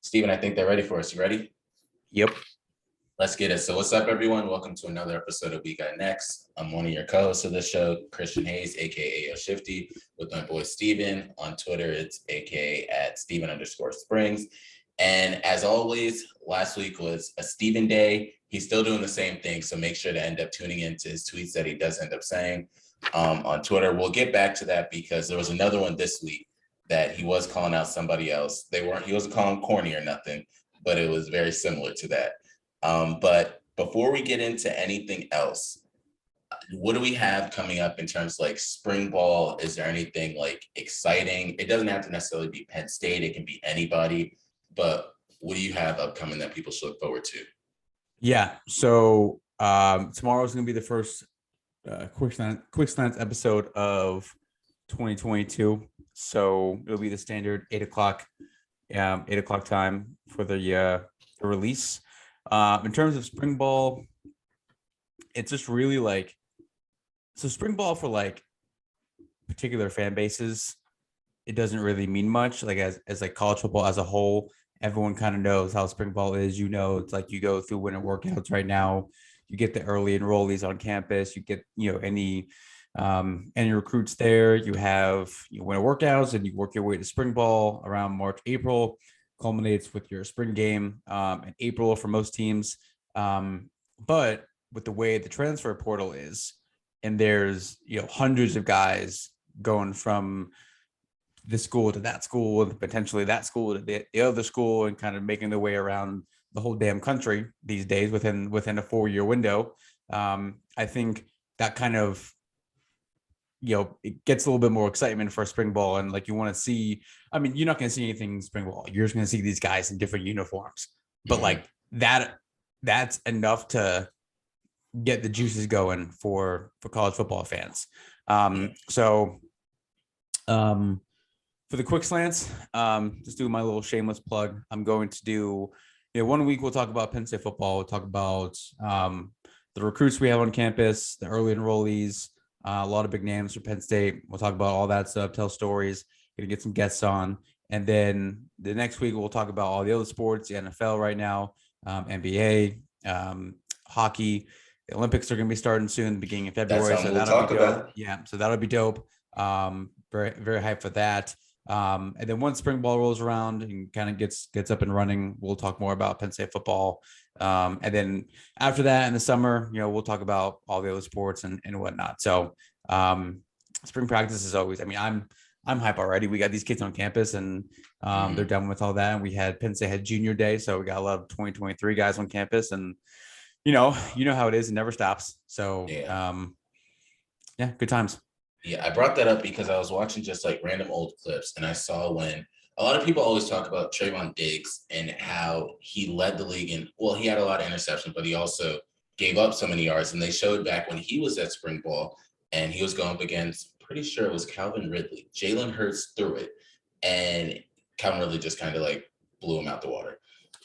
Steven, I think they're ready for us. You ready? Yep. Let's get it. So what's up, everyone? Welcome to another episode of We Got Next. I'm one of your co-hosts of the show, Christian Hayes, aka Shifty, with my boy Steven. On Twitter, it's aka at Steven_Springs. And as always, last week was a Steven Day. He's still doing the same thing, so make sure to end up tuning into his tweets that he does end up saying on Twitter. We'll get back to that because there was another one this week that he was calling out somebody else. He wasn't calling corny or nothing, but it was very similar to that. But before we get into anything else, what do we have coming up in terms of like spring ball? Is there anything like exciting? It doesn't have to necessarily be Penn State. It can be anybody. But what do you have upcoming that people should look forward to? Yeah. So tomorrow is going to be the first quick slants episode of 2022. So it'll be the standard 8 o'clock time for the release. In terms of spring ball, it's just really like, so spring ball for like particular fan bases, it doesn't really mean much. Like as like college football as a whole, everyone kind of knows how spring ball is. You know, it's like you go through winter workouts right now. You get the early enrollees on campus. You get, any recruits there. You have winter workouts and you work your way to spring ball around March, April. Culminates with your spring game in April for most teams. But with the way the transfer portal is, and there's hundreds of guys going from this school to that school and potentially that school to the other school and kind of making their way around the whole damn country these days within a 4-year window. I think that kind of it gets a little bit more excitement for spring ball. And like, you want to see, I mean, you're not going to see anything in spring ball. You're just going to see these guys in different uniforms, but like that's enough to get the juices going for college football fans. So for the quick slants, just do my little shameless plug. I'm going to do, 1 week we'll talk about Penn State football. We'll talk about the recruits we have on campus, the early enrollees, a lot of big names for Penn State. We'll talk about all that stuff, tell stories, gonna get some guests on. And then the next week, we'll talk about all the other sports, the NFL right now, NBA, hockey. The Olympics are going to be starting soon, the beginning of February. So that'll be dope. Yeah, so that'll be dope. Very, very hyped for that. And then once spring ball rolls around and kind of gets up and running, we'll talk more about Penn State football. And then after that in the summer, we'll talk about all the other sports and whatnot. So spring practice is always, I mean, I'm hype already. We got these kids on campus and they're done with all that. And we had Penn State had junior day. So we got a lot of 2023 guys on campus and you know how it is. It never stops. So yeah, good times. Yeah, I brought that up because I was watching just like random old clips and I saw when a lot of people always talk about Trayvon Diggs and how he led the league in, well, he had a lot of interceptions, but he also gave up so many yards. And they showed back when he was at spring ball and he was going up against, pretty sure it was Calvin Ridley. Jalen Hurts threw it and Calvin Ridley just kind of like blew him out the water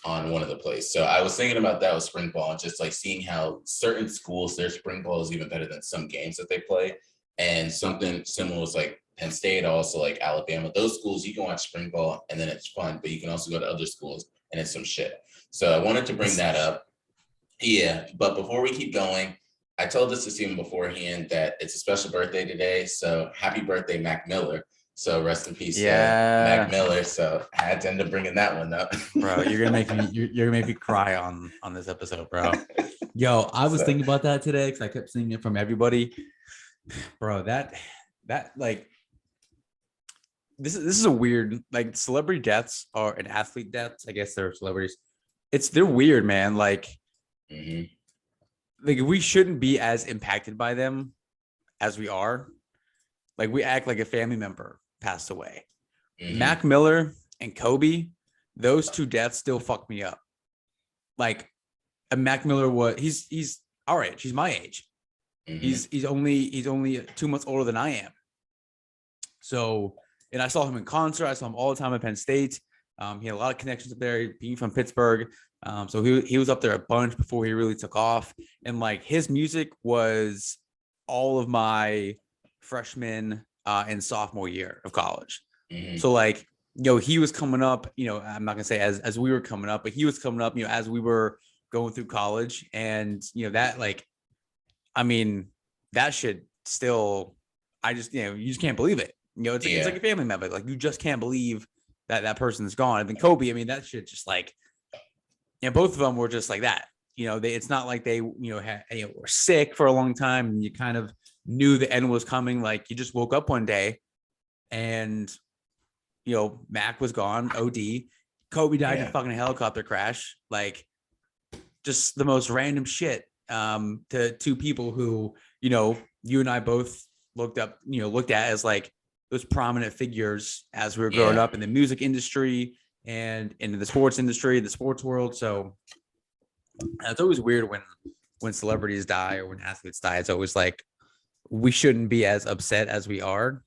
on one of the plays. So I was thinking about that with spring ball and just like seeing how certain schools, their spring ball is even better than some games that they play. And something similar was like Penn State, also like Alabama. Those schools, you can watch spring ball and then it's fun, but you can also go to other schools and it's some shit. So I wanted to bring that up. Yeah, but before we keep going, I told this to Steven beforehand that it's a special birthday today. So happy birthday, Mac Miller. So rest in peace, Mac Miller. So I had to end up bringing that one up. Bro, you're gonna make me cry on this episode, bro. Yo, I was thinking about that today because I kept seeing it from everybody. Bro, that like this is a weird, like, celebrity deaths are and athlete deaths. I guess they're celebrities. They're weird, man. Like, like we shouldn't be as impacted by them as we are. Like, we act like a family member passed away. Mac Miller and Kobe, those two deaths still fuck me up. Like, Mac Miller he's our age. He's my age. He's only 2 months older than I am. So, and I saw him in concert. I saw him all the time at Penn State. He had a lot of connections up there, being from Pittsburgh. So he was up there a bunch before he really took off. And like, his music was all of my freshman and sophomore year of college. So like, he was coming up, I'm not gonna say as we were coming up, but he was coming up, as we were going through college. And that, like, I mean, that shit still, I just, you just can't believe it. It's like a family member. Like, you just can't believe that person is gone. And then Kobe, I mean, that shit just like, both of them were just like that. It's not like they, were sick for a long time and you kind of knew the end was coming. Like, you just woke up one day and, Mac was gone, OD. Kobe died in a fucking helicopter crash. Like, just the most random shit to two people who, you and I both looked at as like those prominent figures as we were growing up in the music industry and in the sports industry, the sports world. So it's always weird when celebrities die or when athletes die. It's always like, we shouldn't be as upset as we are.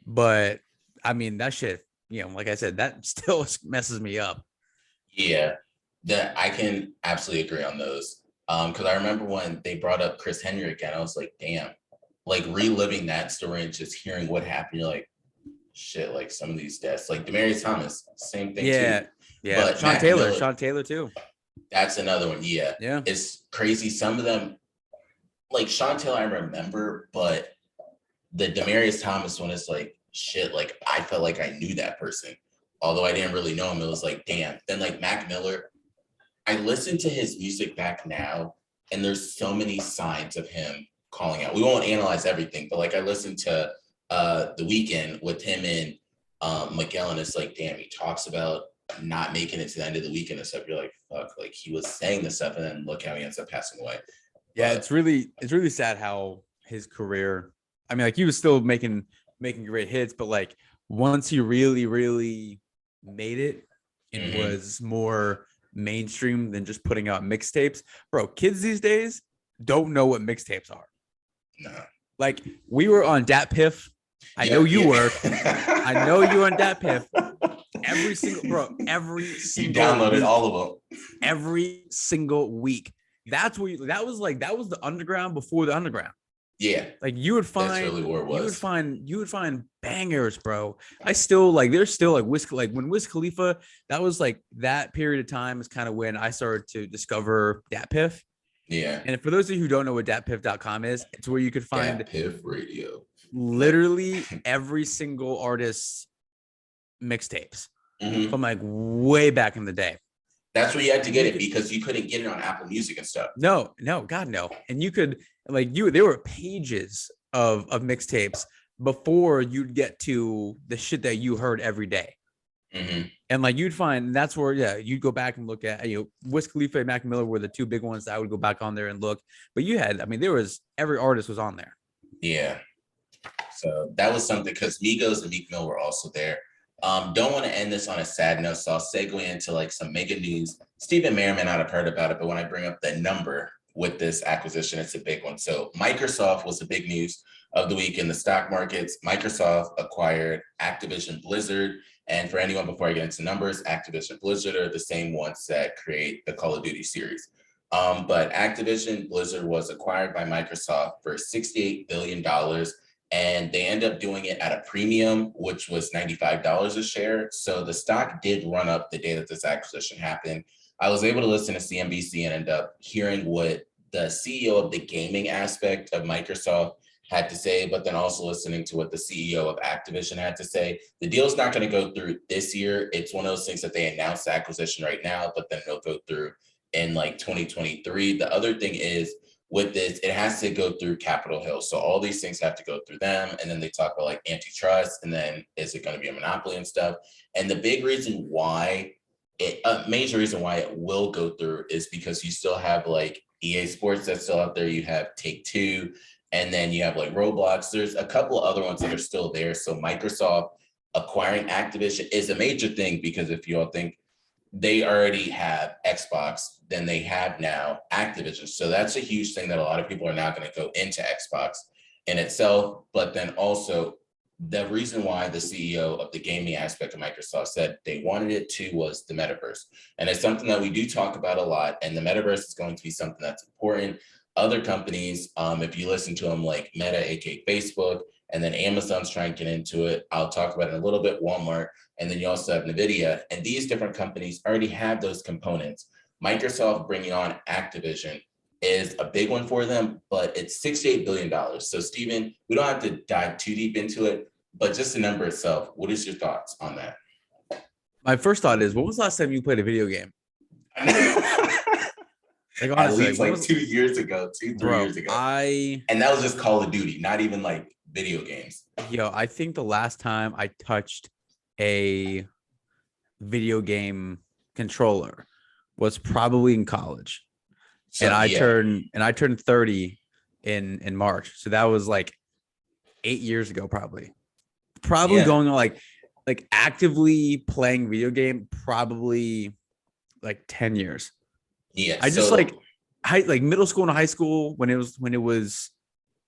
But I mean, that shit, like I said, that still messes me up. Yeah, that I can absolutely agree on those. Because I remember when they brought up Chris Henry again, I was like, damn, like reliving that story and just hearing what happened. You're like, shit, like some of these deaths, like Demaryius Thomas, same thing too. Yeah. But Sean Taylor too. That's another one. Yeah. Yeah. It's crazy. Some of them, like Sean Taylor, I remember, but the Demaryius Thomas one is like, shit, like I felt like I knew that person. Although I didn't really know him, it was like, damn. Then like Mac Miller, I listen to his music back now, and there's so many signs of him calling out. We won't analyze everything, but like I listened to The Weeknd with him and Miguel, and it's like, damn, he talks about not making it to the end of the weekend and stuff. You're like, fuck, like he was saying this stuff, and then look how he ends up passing away. Yeah, it's really sad how his career. I mean, like he was still making great hits, but like once he really, really made it, it was more mainstream than just putting out mixtapes. Bro, kids these days don't know what mixtapes are. No. Like, we were on Dat Piff. I know you were. I know you on Dat Piff. Every single you downloaded week, all of them. Every single week. That was the underground before the underground. Yeah. Like you would find, that's really where it was. You would find bangers, bro. I still like, there's still like when Wiz Khalifa, that was like that period of time is kind of when I started to discover Dat Piff. Yeah. And for those of you who don't know what datpiff.com is, it's where you could find Dat Piff Radio. Literally every single artist's mixtapes from like way back in the day. That's where you had to get it because you couldn't get it on Apple Music and stuff. No, God, no. And you could there were pages of mixtapes before you'd get to the shit that you heard every day. And like you'd find that's where you'd go back and look at Wiz Khalifa and Mac Miller were the two big ones that I would go back on there and look. But you had, I mean, there was every artist was on there. Yeah. So that was something because Migos and Meek Mill were also there. Don't want to end this on a sad note, so I'll segue into like some mega news. Stephen may or may not have heard about it, but when I bring up the number with this acquisition, it's a big one. So Microsoft was the big news of the week in the stock markets. Microsoft acquired Activision Blizzard. And for anyone, before I get into numbers, Activision Blizzard are the same ones that create the Call of Duty series. But Activision Blizzard was acquired by Microsoft for $68 billion. And they end up doing it at a premium, which was $95 a share. So the stock did run up the day that this acquisition happened. I was able to listen to CNBC and end up hearing what the CEO of the gaming aspect of Microsoft had to say, but then also listening to what the CEO of Activision had to say. The deal's not going to go through this year. It's one of those things that they announced the acquisition right now, but then it'll go through in like 2023. The other thing is, with this, it has to go through Capitol Hill. So all these things have to go through them. And then they talk about like antitrust, and then is it going to be a monopoly and stuff? And the big reason why major reason why it will go through is because you still have like EA Sports that's still out there. You have Take-Two, and then you have like Roblox. There's a couple other ones that are still there. So Microsoft acquiring Activision is a major thing because if you all think they already have Xbox, then they have now Activision. So that's a huge thing that a lot of people are now going to go into Xbox in itself. But then also the reason why the CEO of the gaming aspect of Microsoft said they wanted it too was the metaverse. And it's something that we do talk about a lot. And the metaverse is going to be something that's important. Other companies, if you listen to them like Meta, aka Facebook, and then Amazon's trying to get into it. I'll talk about it in a little bit, Walmart. and then you also have NVIDIA, and these different companies already have those components. Microsoft bringing on Activision is a big one for them, but it's $68 billion. So Steven, we don't have to dive too deep into it, but just the number itself, what is your thoughts on that? My first thought is, when was the last time you played a video game? Like honestly, at least 2 years ago, 3 years ago. And that was just Call of Duty, not even like video games. I think the last time I touched a video game controller was probably in college. So, and I turned 30 in March. So that was like 8 years ago, probably going on like actively playing video game, probably like 10 years. Yeah. I just like middle school and high school when it was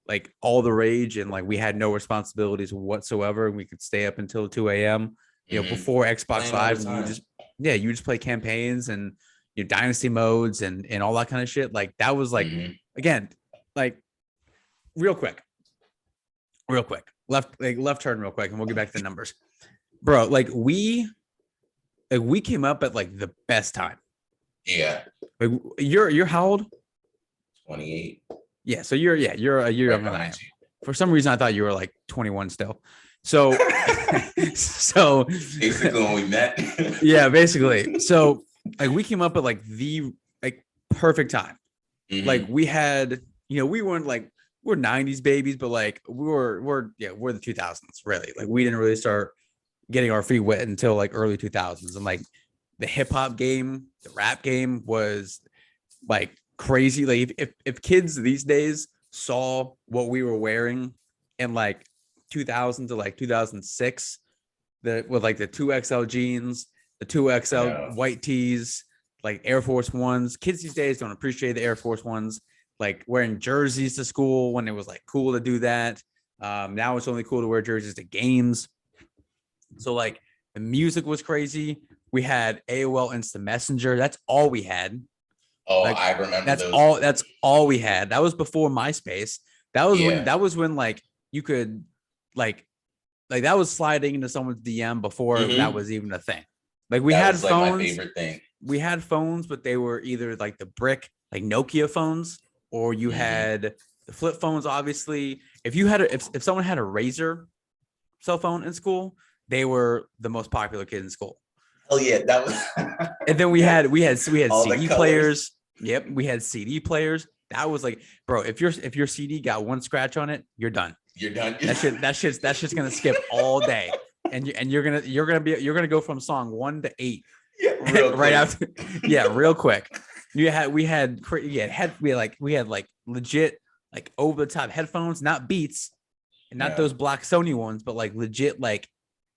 like all the rage and like we had no responsibilities whatsoever. We could stay up until 2 a.m. Before Xbox Live, you just play campaigns and dynasty modes and all that kind of shit. Like that was like again, like real quick, left turn real quick, and we'll get back to the numbers, bro. Like we came up at like the best time. Yeah. Like you're how old? 28. Yeah. So you're a year younger than I am. For some reason, I thought you were like 21 still. So, so basically when we met. Yeah, basically. So like we came up at like the perfect time. Like we had, we weren't like, we're 90s babies, but like we're the 2000s really. Like we didn't really start getting our feet wet until like early 2000s. And like the hip hop game, the rap game was like crazy. Like if kids these days saw what we were wearing in like 2000 to like 2006, with like the 2XL jeans, the 2XL white tees, like Air Force Ones. Kids these days don't appreciate the Air Force Ones. Like wearing jerseys to school when it was like cool to do that. Now it's only cool to wear jerseys to games. So like the music was crazy. We had AOL Instant Messenger. That's all we had. Oh, like, I remember that's all we had. That was before MySpace. That was when like you could like that was sliding into someone's DM before that was even a thing. Like we had phones. Like my favorite thing. We had phones, but they were either like the brick, like Nokia phones, or you had the flip phones. Obviously, if someone had a Razor cell phone in school, they were the most popular kid in school. Oh yeah, that was. And then we had CD players. Yep, we had CD players. That was like, bro, if your CD got one scratch on it, you're done. You're done. That shit's gonna skip all day, and you're gonna go from song 1 to 8. Yeah, right after. Yeah, real quick. We had like legit like over the top headphones, not Beats, and not those black Sony ones, but like legit like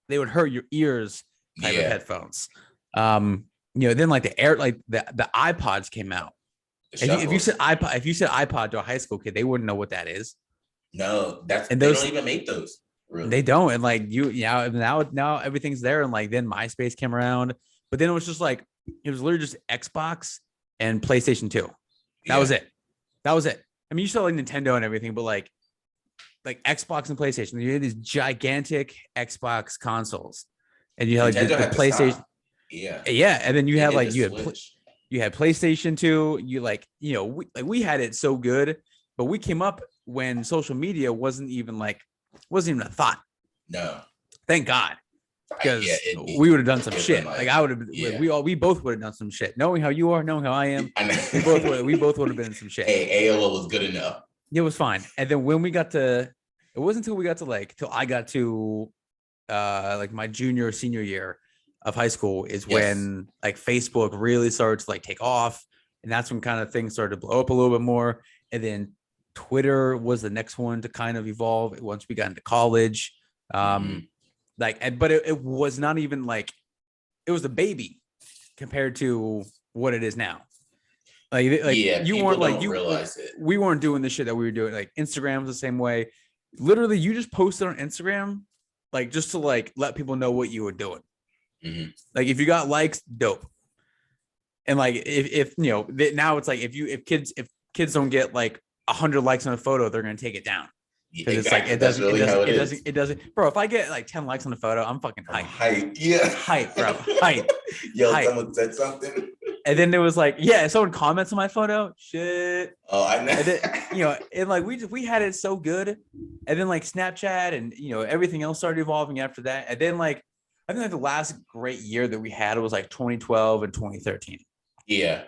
they would hurt your ears type of headphones. Then like the iPods came out. If you said iPod to a high school kid, they wouldn't know what that is. No, they don't even make those. Really. They don't. And like now everything's there. And like then MySpace came around, but then it was just like it was literally just Xbox and PlayStation 2. That was it. I mean, you saw like Nintendo and everything, but like Xbox and PlayStation, you had these gigantic Xbox consoles, and you had like the PlayStation. Yeah, and then you had like you had PlayStation 2. We had it so good, but we came up when social media wasn't even a thought. No, thank God, because we would have done some shit. Like I would have. We both would have done some shit. Knowing how you are, knowing how I am, we both would have been in some shit. Hey, AOL was good enough. It was fine. And then when we got to, it wasn't until we got to till I got to like my junior or senior year of high school is when like Facebook really started to like take off, and that's when kind of things started to blow up a little bit more. And then Twitter was the next one to kind of evolve once we got into college. But it was not even like, it was a baby compared to what it is now. You weren't like realize it. We weren't doing the shit that we were doing. Like Instagram was the same way. Literally, you just posted on Instagram, like just to like let people know what you were doing. Like if you got likes, dope. And like if now it's like if kids don't get like 100 likes on a photo, they're gonna take it down. Because it's like Exactly. That's really how it is. it doesn't, bro. If I get like 10 likes on the photo, I'm fucking hyped. Hype. Yeah. Hype, bro. Hype. Yo, Hype. someone said something. And then there was like, yeah, someone comments on my photo. Shit. Oh, I know. And then, and like we had it so good. And then like Snapchat and everything else started evolving after that. And then like I think like the last great year that we had was like 2012 and 2013. Yeah.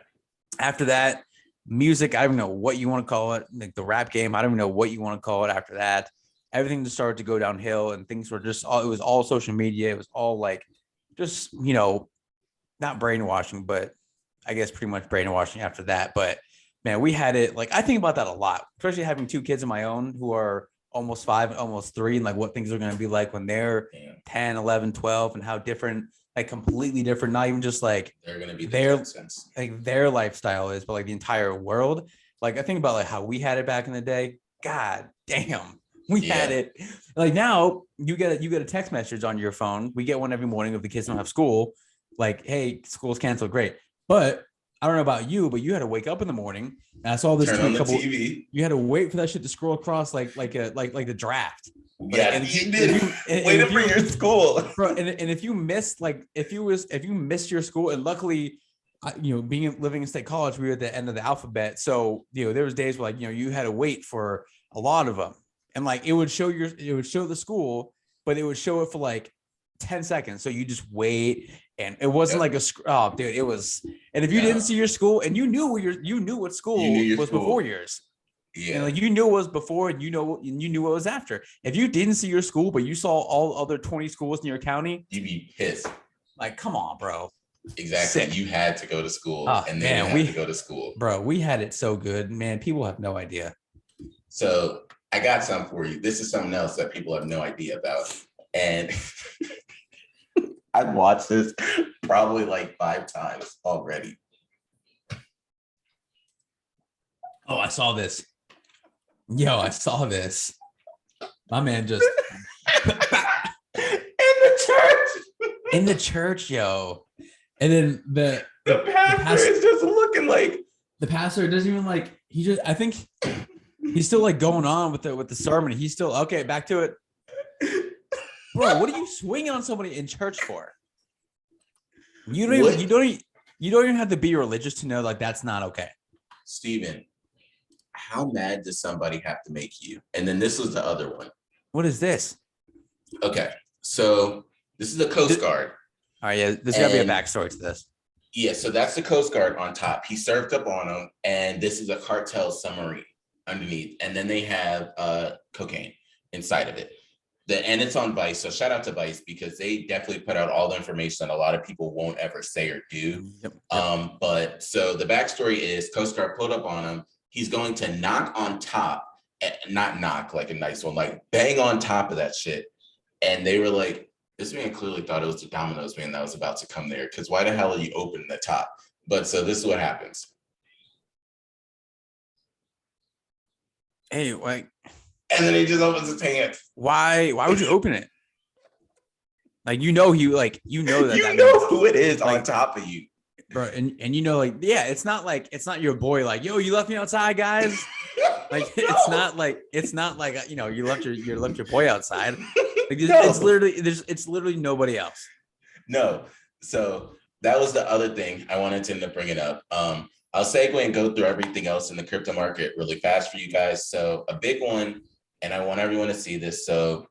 After that, music, I don't know what you want to call it, like the rap game, I don't even know what you want to call it after that. Everything just started to go downhill and things were just all, it was all social media. It was all like just, not brainwashing, but I guess pretty much brainwashing after that. But man, we had it like, I think about that a lot, especially having two kids of my own who are almost 5, almost 3, and like what things are going to be like when they're 10, 11, 12, and how different, like completely different, not even just like they're going to be their lifestyle is, but like the entire world. Like I think about like how we had it back in the day. God damn, we had it. Like now you get a text message on your phone. We get one every morning if the kids don't have school. Like, hey, school's canceled. Great. But I don't know about you, but you had to wake up in the morning. And I saw this tweet TV. You had to wait for that shit to scroll across like the draft. Yeah, and you did. Waiting for your school, bro. And if you missed, like if you missed your school, and luckily, living in state college, we were at the end of the alphabet. So there was days where like you had to wait for a lot of them, and like it would show the school, but it would show it for like 10 seconds. So you just wait, and it wasn't like it was. And if you didn't see your school, and you knew what school was before yours. Yeah, and like you knew it was before, and you knew what was after. If you didn't see your school, but you saw all other 20 schools in your county, you'd be pissed. Like, come on, bro. Exactly. Sick. You had to go to school, and then you had to go to school. Bro, we had it so good, man. People have no idea. So I got something for you. This is something else that people have no idea about, and I've watched this probably like 5 times already. Oh, I saw this. Yo, I saw this. My man just in the church, yo. And then the pastor is just looking like the pastor doesn't even like. I think he's still like going on with the sermon. He's still okay. Back to it, bro. What are you swinging on somebody in church for? You don't even have to be religious to know like that's not okay. Steven, how mad does somebody have to make you? And then this was the other one. What is this? Okay, so this is the Coast Guard. All right, yeah, there's gotta be a backstory to this. Yeah, so that's the Coast Guard on top. He surfed up on them, and this is a cartel submarine underneath. And then they have cocaine inside of it. And it's on Vice, so shout out to Vice because they definitely put out all the information that a lot of people won't ever say or do. Yep. But so the backstory is Coast Guard pulled up on him. He's going to knock on top, not knock like a nice one, like bang on top of that shit. And they were like, this man clearly thought it was the Domino's man that was about to come there because why the hell are you opening the top? But so this is what happens. Hey, like, and then he just opens his hand. Why would you open it? Like that you know who it is like, on top of you. Bro, and it's not your boy like, yo, you left me outside, guys. Like it's not like you left your boy outside. Like it's literally nobody else. No. So that was the other thing I wanted to end up bringing up. I'll segue and go through everything else in the crypto market really fast for you guys. So a big one, and I want everyone to see this. So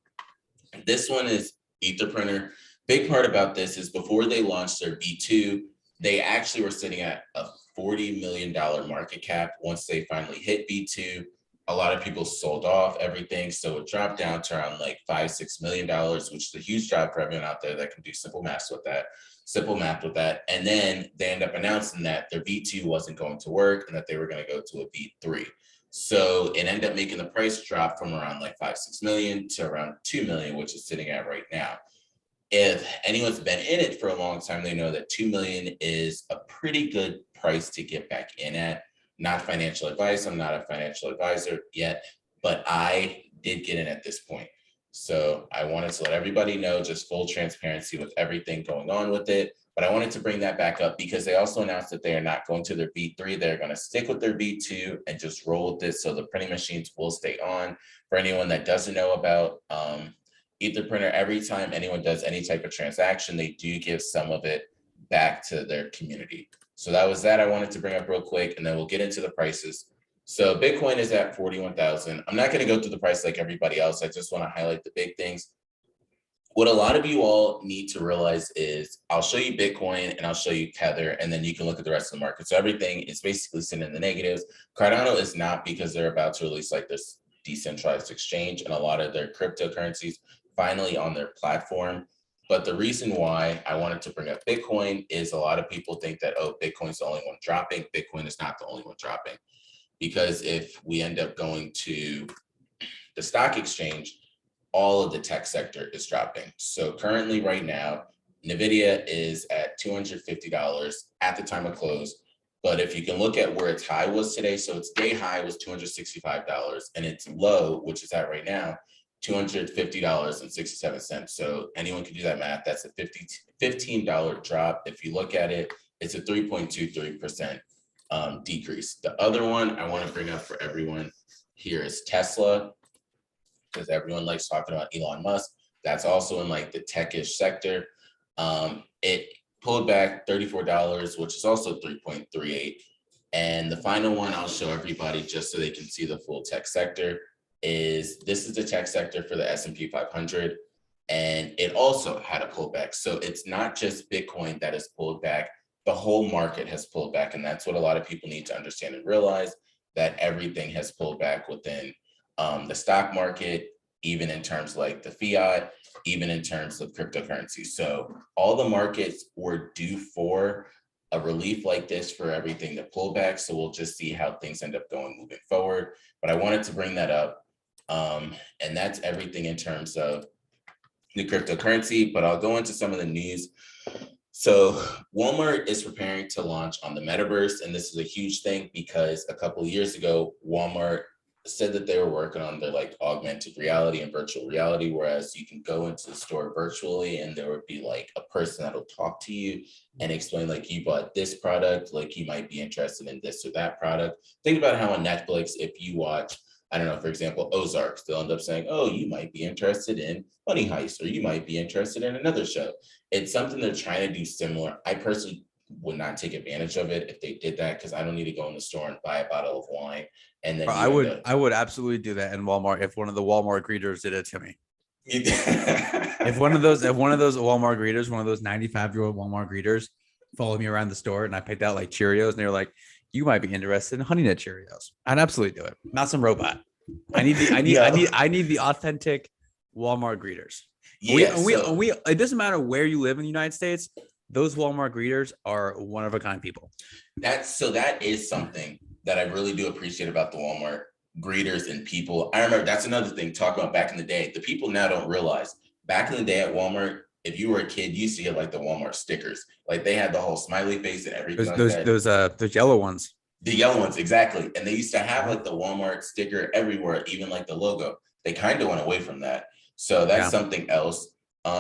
this one is Etherprinter. Big part about this is before they launched their V2, they actually were sitting at a $40 million market cap. Once they finally hit V2, a lot of people sold off everything. So it dropped down to around like $5-6 million, which is a huge drop for everyone out there that can do simple math with that. And then they end up announcing that their V2 wasn't going to work and that they were going to go to a V3. So it ended up making the price drop from around like 5-6 million to around 2 million, which is sitting at right now. If anyone's been in it for a long time, they know that 2 million is a pretty good price to get back in at. Not financial advice. I'm not a financial advisor yet, but I did get in at this point. So I wanted to let everybody know, just full transparency with everything going on with it. But I wanted to bring that back up because they also announced that they are not going to their V3. They're going to stick with their V2 and just roll with this. So the printing machines will stay on. For anyone that doesn't know about Ether Printer, every time anyone does any type of transaction, they do give some of it back to their community. So that was that I wanted to bring up real quick, and then we'll get into the prices. So Bitcoin is at 41,000. I'm not going to go through the price like everybody else. I just want to highlight the big things. What a lot of you all need to realize is I'll show you Bitcoin and I'll show you Tether, and then you can look at the rest of the market. So everything is basically sitting in the negatives. Cardano is not, because they're about to release like this decentralized exchange and a lot of their cryptocurrencies finally on their platform. But the reason why I wanted to bring up Bitcoin is a lot of people think that, oh, Bitcoin's the only one dropping. Bitcoin is not the only one dropping. Because if we end up going to the stock exchange, all of the tech sector is dropping. So currently right now, NVIDIA is at $250 at the time of close. But if you can look at where its high was today, so its day high was $265 and its low, which is at right now, $250.67. So anyone can do that math. That's a $15 drop. If you look at it, it's a 3.23% decrease. The other one I want to bring up for everyone here is Tesla, because everyone likes talking about Elon Musk. That's also in like the tech-ish sector. It pulled back $34, which is also 3.38. And the final one I'll show everybody just so they can see the full tech sector is this is the tech sector for the S&P 500. And it also had a pullback. So it's not just Bitcoin that has pulled back. The whole market has pulled back. And that's what a lot of people need to understand and realize, that everything has pulled back within the stock market, even in terms like the fiat, even in terms of cryptocurrency. So all the markets were due for a relief like this for everything to pull back. So we'll just see how things end up going moving forward. But I wanted to bring that up. And that's everything in terms of the cryptocurrency, but I'll go into some of the news. So Walmart is preparing to launch on the metaverse. And this is a huge thing because a couple of years ago, Walmart said that they were working on their like augmented reality and virtual reality, whereas you can go into the store virtually and there would be like a person that'll talk to you and explain like, you bought this product, like you might be interested in this or that product. Think about how on Netflix, if you watch, I don't know, for example, Ozarks, they'll end up saying, oh, you might be interested in Money Heist, or you might be interested in another show. It's something they're trying to do similar. I personally would not take advantage of it if they did that, because I don't need to go in the store and buy a bottle of wine. And then I would absolutely do that in Walmart if one of the Walmart greeters did it to me. if one of those Walmart greeters, one of those 95-year-old Walmart greeters followed me around the store and I picked out like Cheerios and they were like, you might be interested in Honey Nut Cheerios, I'd absolutely do it. Not some robot. I need the authentic Walmart greeters. Yeah, it doesn't matter where you live in the United States. Those Walmart greeters are one of a kind people. That is something that I really do appreciate about the Walmart greeters and people. I remember that's another thing, talking about back in the day. The people now don't realize back in the day at Walmart, if you were a kid, you used to get like the Walmart stickers. Like they had the whole smiley face and everything. Those yellow ones. The yellow ones, exactly. And they used to have like the Walmart sticker everywhere, even like the logo. They kind of went away from that. So that's something else.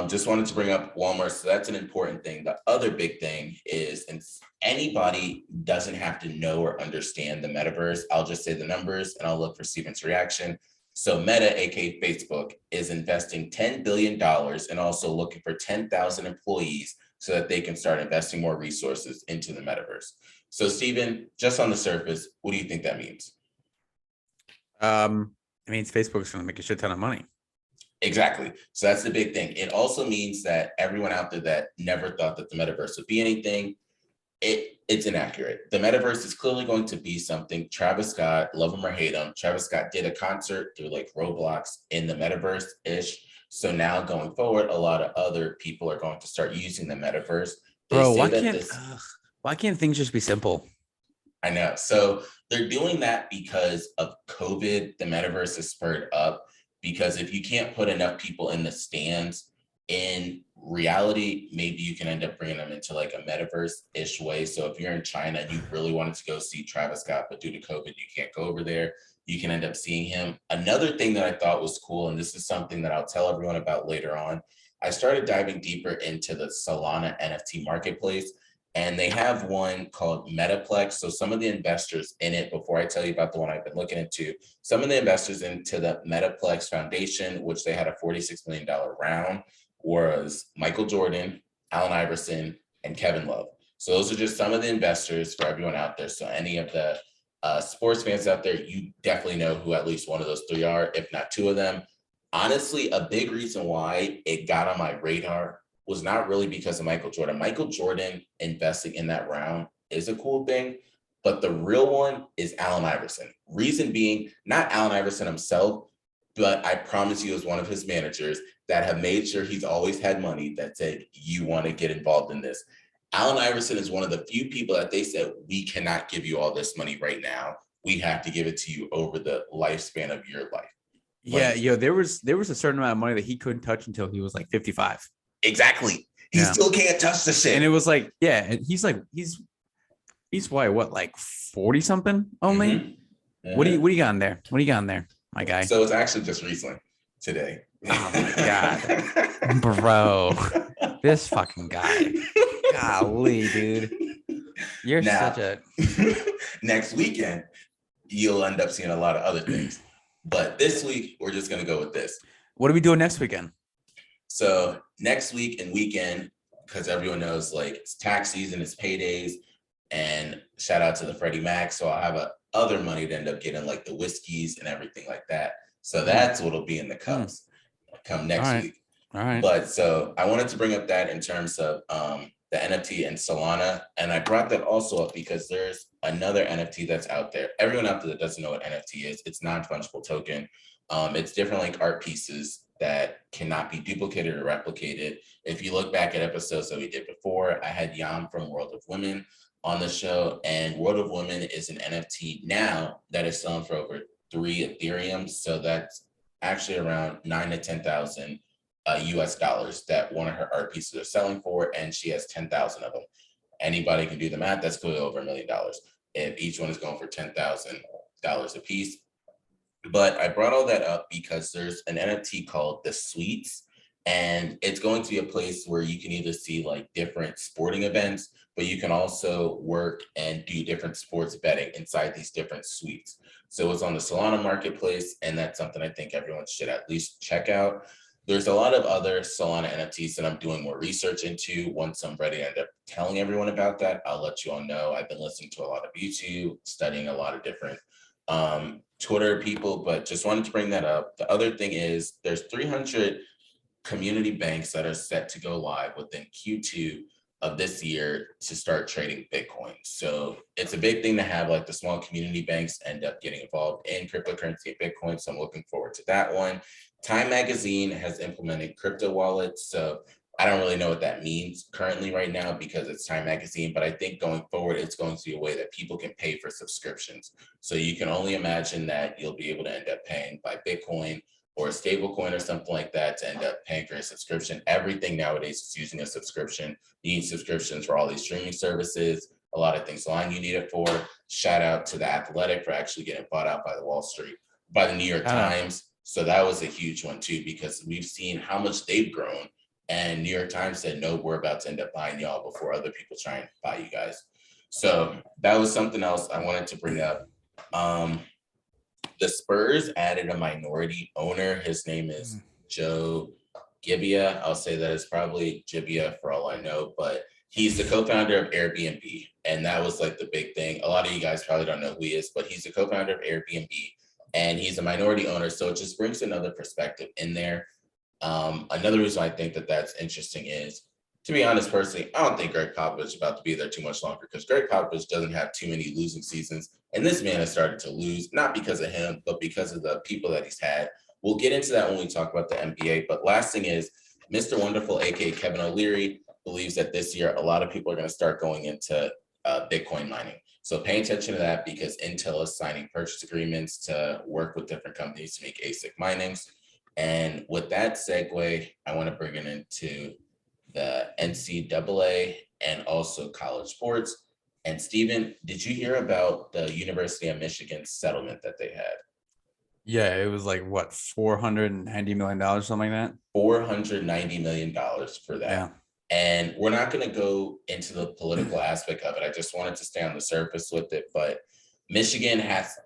Just wanted to bring up Walmart. So that's an important thing. The other big thing is, and anybody doesn't have to know or understand the metaverse. I'll just say the numbers and I'll look for Steven's reaction. So Meta, aka Facebook, is investing $10 billion and also looking for 10,000 employees so that they can start investing more resources into the metaverse. So Steven, just on the surface, what do you think that means? It means Facebook's going to make a shit ton of money. Exactly. So that's the big thing. It also means that everyone out there that never thought that the metaverse would be anything, it's inaccurate. The metaverse is clearly going to be something. Travis Scott, love him or hate him, Travis Scott did a concert through like Roblox in the metaverse-ish. So now going forward, a lot of other people are going to start using the metaverse. Bro, why can't things just be simple? I know. So they're doing that because of COVID. The metaverse is spurred up. Because if you can't put enough people in the stands in reality, maybe you can end up bringing them into like a metaverse-ish way. So if you're in China and you really wanted to go see Travis Scott, but due to COVID, you can't go over there, you can end up seeing him. Another thing that I thought was cool, and this is something that I'll tell everyone about later on, I started diving deeper into the Solana NFT marketplace, and they have one called Metaplex. So some of the investors in it, before I tell you about the one I've been looking into, some of the investors into the Metaplex Foundation, which they had a $46 million round, was Michael Jordan, Allen Iverson, and Kevin Love. So those are just some of the investors for everyone out there. So any of the sports fans out there, you definitely know who at least one of those three are, if not two of them. Honestly, a big reason why it got on my radar was not really because of Michael Jordan. Michael Jordan investing in that round is a cool thing, but the real one is Allen Iverson. Reason being, not Allen Iverson himself, but I promise you, as one of his managers that have made sure he's always had money that said, you want to get involved in this. Allen Iverson is one of the few people that they said, we cannot give you all this money right now. We have to give it to you over the lifespan of your life. Yeah, there was a certain amount of money that he couldn't touch until he was like 55. Exactly. He still can't touch the shit. And it was like, yeah, and he's why, what, like 40 something only? Mm-hmm. What do you got in there? What do you got in there, my guy? So it's actually just recently today. Oh my God. Bro. This fucking guy. Golly, dude. You're such a next weekend, you'll end up seeing a lot of other things. But this week, we're just gonna go with this. What are we doing next weekend? So next week and weekend, because everyone knows like it's tax season, it's paydays, and shout out to the Freddie Mac. So I'll have other money to end up getting like the whiskeys and everything like that. So that's what'll be in the cups come next week. All right. But so I wanted to bring up that in terms of the NFT and Solana. And I brought that also up because there's another NFT that's out there. Everyone out there that doesn't know what NFT is, it's non-fungible token. It's different like art pieces that cannot be duplicated or replicated. If you look back at episodes that we did before, I had Yam from World of Women on the show, and World of Women is an NFT now that is selling for over 3 Ethereum. So that's actually around 9 to 10,000 US dollars that one of her art pieces are selling for, and she has 10,000 of them. Anybody can do the math. That's clearly over $1 million if each one is going for $10,000 a piece. But I brought all that up because there's an NFT called The Suites, and it's going to be a place where you can either see like different sporting events, but you can also work and do different sports betting inside these different suites. So it's on the Solana marketplace, and that's something I think everyone should at least check out. There's a lot of other Solana NFTs that I'm doing more research into. Once I'm ready to end up telling everyone about that, I'll let you all know. I've been listening to a lot of YouTube, studying a lot of different Twitter people, but just wanted to bring that up. The other thing is there's 300 community banks that are set to go live within Q2 of this year to start trading Bitcoin. So it's a big thing to have like the small community banks end up getting involved in cryptocurrency and Bitcoin. So I'm looking forward to that one. Time Magazine has implemented crypto wallets. So I don't really know what that means currently right now because it's Time Magazine, but I think going forward, it's going to be a way that people can pay for subscriptions. So you can only imagine that you'll be able to end up paying by Bitcoin or a stable coin or something like that to end up paying for a subscription. Everything nowadays is using a subscription. You need subscriptions for all these streaming services, a lot of things online you need it for. Shout out to The Athletic for actually getting bought out by the New York Times. So that was a huge one too, because we've seen how much they've grown. And New York Times said, no, we're about to end up buying y'all before other people try and buy you guys. So that was something else I wanted to bring up. The Spurs added a minority owner. His name is Joe Gibbia. I'll say that it's probably Gibbia for all I know, but he's the co-founder of Airbnb. And that was like the big thing. A lot of you guys probably don't know who he is, but he's the co-founder of Airbnb and he's a minority owner. So it just brings another perspective in there. Another reason I think that that's interesting is, to be honest, personally, I don't think Greg Popovich is about to be there too much longer because Greg Popovich doesn't have too many losing seasons. And this man has started to lose, not because of him, but because of the people that he's had. We'll get into that when we talk about the NBA. But last thing is, Mr. Wonderful, aka Kevin O'Leary, believes that this year a lot of people are going to start going into Bitcoin mining. So pay attention to that because Intel is signing purchase agreements to work with different companies to make ASIC minings. And with that segue, I want to bring it into the NCAA and also college sports. And Steven, did you hear about the University of Michigan settlement that they had? Yeah, it was like what, $490 million, something like that. $490 million for that. Yeah. And we're not going to go into the political aspect of it. I just wanted to stay on the surface with it. But Michigan has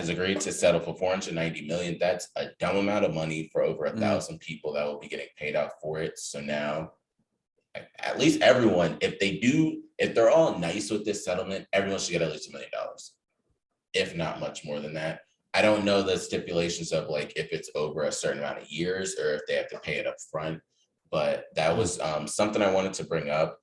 agreed to settle for 490 million. That's a dumb amount of money for over 1,000 people that will be getting paid out for it. So now, at least everyone, if they're all nice with this settlement, everyone should get at least $1 million, if not much more than that. I don't know the stipulations of like if it's over a certain amount of years or if they have to pay it up front, but that was something I wanted to bring up.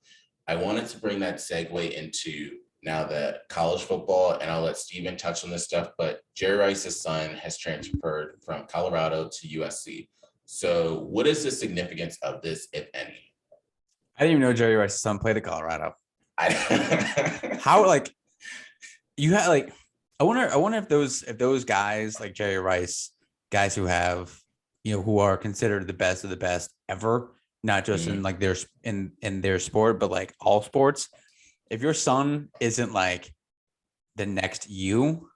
I wanted to bring that segue into now the college football, and I'll let Steven touch on this stuff, but Jerry Rice's son has transferred from Colorado to USC. So what is the significance of this, if any? I didn't even know Jerry Rice's son played at Colorado. How, like, you had like, I wonder if those guys like Jerry Rice, guys who have, who are considered the best of the best ever, not just in like in their sport, but like all sports. If your son isn't like the next you,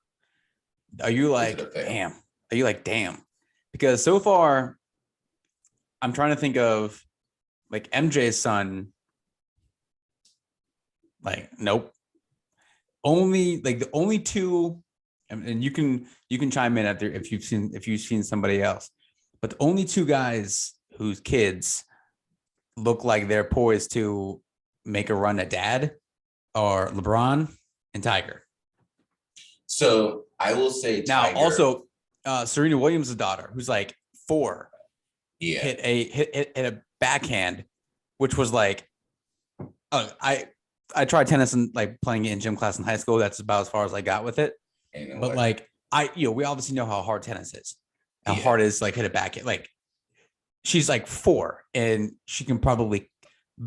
are you like, damn? Are you like, damn? Because so far, I'm trying to think of like MJ's son. Like, nope. Only like the only two, and you can chime in after if you've seen somebody else, but the only two guys whose kids look like they're poised to make a run at dad are LeBron and Tiger. So I will say Tiger, now also Serena Williams' daughter, who's like 4, hit a backhand, which was like, I tried tennis and like playing it in gym class in high school. That's about as far as I got with it. But like we obviously know how hard tennis is. How hard it is like hit a backhand. Like she's like 4 and she can probably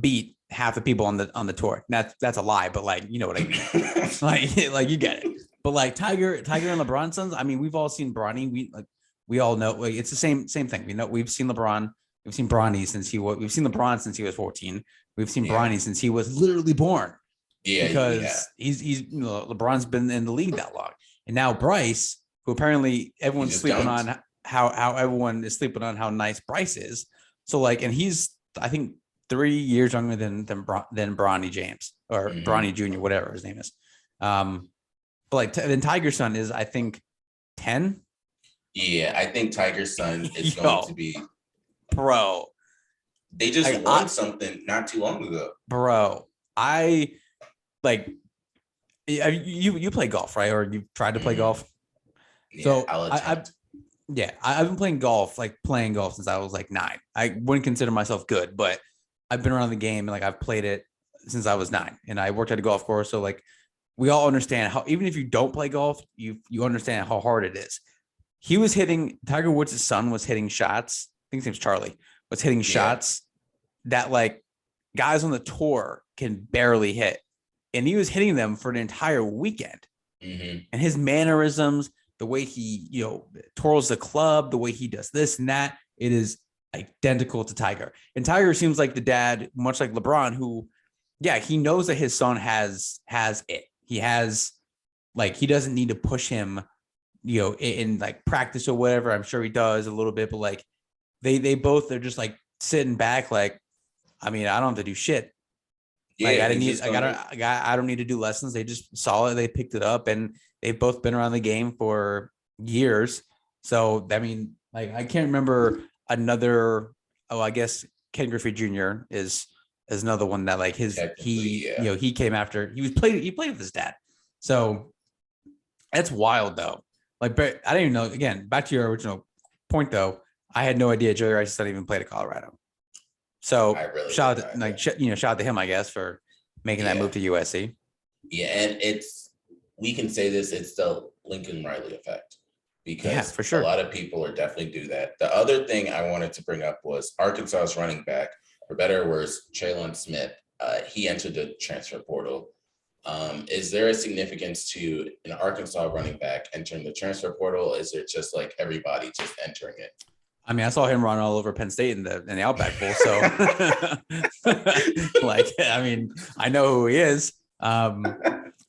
beat half the people on the tour. That's a lie, but like, you know what I mean? like you get it. But like Tiger and LeBron sons, I mean, we've all seen Bronny. We all know like it's the same thing. We've seen LeBron, we've seen Bronny we've seen LeBron since he was 14. We've seen Bronny since he was literally born. Yeah, because he's LeBron's been in the league that long, and now Bryce, who apparently everyone's sleeping on how everyone is sleeping on how nice Bryce is. So like, and he's I think 3 years younger than Bronny James or Bronny Jr., whatever his name is. But like then Tiger's son is I think 10. Yeah, I think Tiger's son is going to be bro. They just won something not too long ago. Bro, I like you play golf, right? Or you've tried to play golf? Yeah, so I've been playing golf since I was like 9. I wouldn't consider myself good, but I've been around the game and like I've played it since I was 9. And I worked at a golf course. So like we all understand how even if you don't play golf, you understand how hard it is. Tiger Woods' son was hitting shots. I think his name's Charlie. Was hitting shots that like guys on the tour can barely hit. And he was hitting them for an entire weekend. And his mannerisms, the way he, twirls the club, the way he does this and that, it is identical to Tiger. And Tiger seems like the dad, much like LeBron, who, he knows that his son has it. He has he doesn't need to push him, in like practice or whatever. I'm sure he does a little bit, but like they both are just like sitting back. Like, I mean, I don't have to do shit. I don't need to do lessons. They just saw it. They picked it up and they've both been around the game for years. So, I mean, like, I can't remember another, I guess Ken Griffey Jr. is another one that like he came after he played with his dad. So that's wild though. Like, but I didn't even know, again, back to your original point though, I had no idea Jerry Rice didn't even play at Colorado. So shout out to him, I guess, for making that move to USC. Yeah, and we can say this, it's the Lincoln Riley effect. Because for sure. A lot of are definitely do that. The other thing I wanted to bring up was Arkansas's running back, for better or worse, Traylon Smith. He entered the transfer portal. Is there a significance to an Arkansas running back entering the transfer portal? Is it just like everybody just entering it? I mean, I saw him run all over Penn State in the Outback Bowl. So, I mean, I know who he is.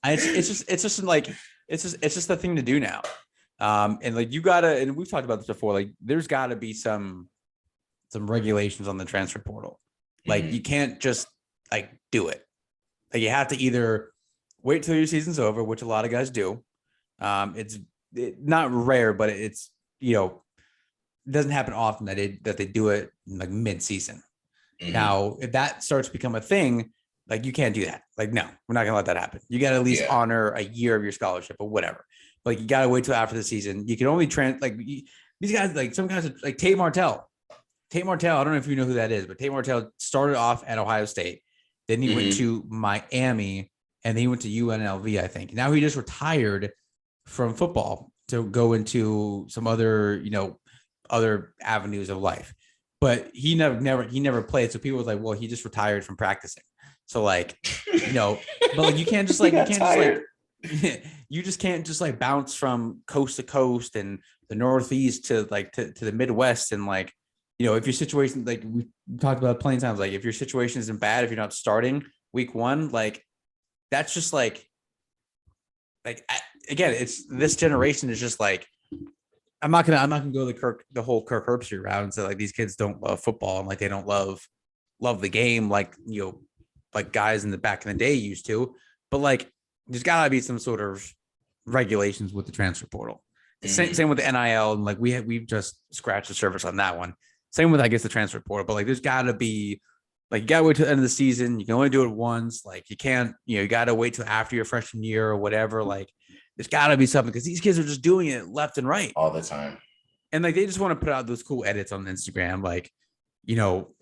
It's just the thing to do now. And like you gotta, and we've talked about this before, like there's gotta be some regulations on the transfer portal. Like you can't just like do it. Like you have to either wait till your season's over, which a lot of guys do. It's not rare, but it's, it doesn't happen often that they do it like mid-season. Now, if that starts to become a thing, like you can't do that. Like, no, we're not gonna let that happen. You got to at least honor a year of your scholarship or whatever. Like you got to wait till after the season. You can only these guys, like some guys like Tate Martell. Tate Martell, I don't know if you know who that is, but Tate Martell started off at Ohio State. Then he went to Miami, and then he went to UNLV, I think. Now he just retired from football to go into some other, other avenues of life. But he never played. So people were like, well, he just retired from practicing. So like, but like you can't just like you just can't just like bounce from coast to coast and the Northeast to like to the Midwest. And like, if your situation, like we talked about plenty of times, like if your situation isn't bad, if you're not starting week 1, like that's just like again, it's this generation is just like, I'm not gonna go the whole Kirk Herbstreit route and say like these kids don't love football and like they don't love the game like like guys in the back in the day used to, but like there's gotta be some sort of regulations with the transfer portal. Same with the NIL, and like we've just scratched the surface on that one. Same with I guess the transfer portal, but like there's gotta be like you gotta wait till the end of the season. You can only do it once. Like you can't, you gotta wait till after your freshman year or whatever. Like there's gotta be something because these kids are just doing it left and right all the time. And like they just want to put out those cool edits on Instagram. Like,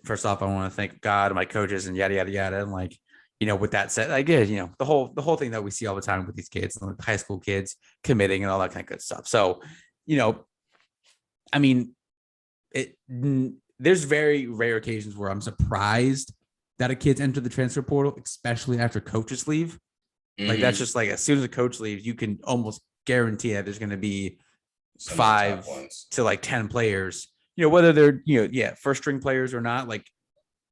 first off, I want to thank God and my coaches and yada yada yada. And like, with that said, like the whole thing that we see all the time with these kids and like high school kids committing and all that kind of good stuff. So, I mean, there's very rare occasions where I'm surprised that a kid's enter the transfer portal, especially after coaches leave. Like that's just like as soon as a coach leaves, you can almost guarantee that there's going to be 5 to like 10 players, whether they're, first string players or not. Like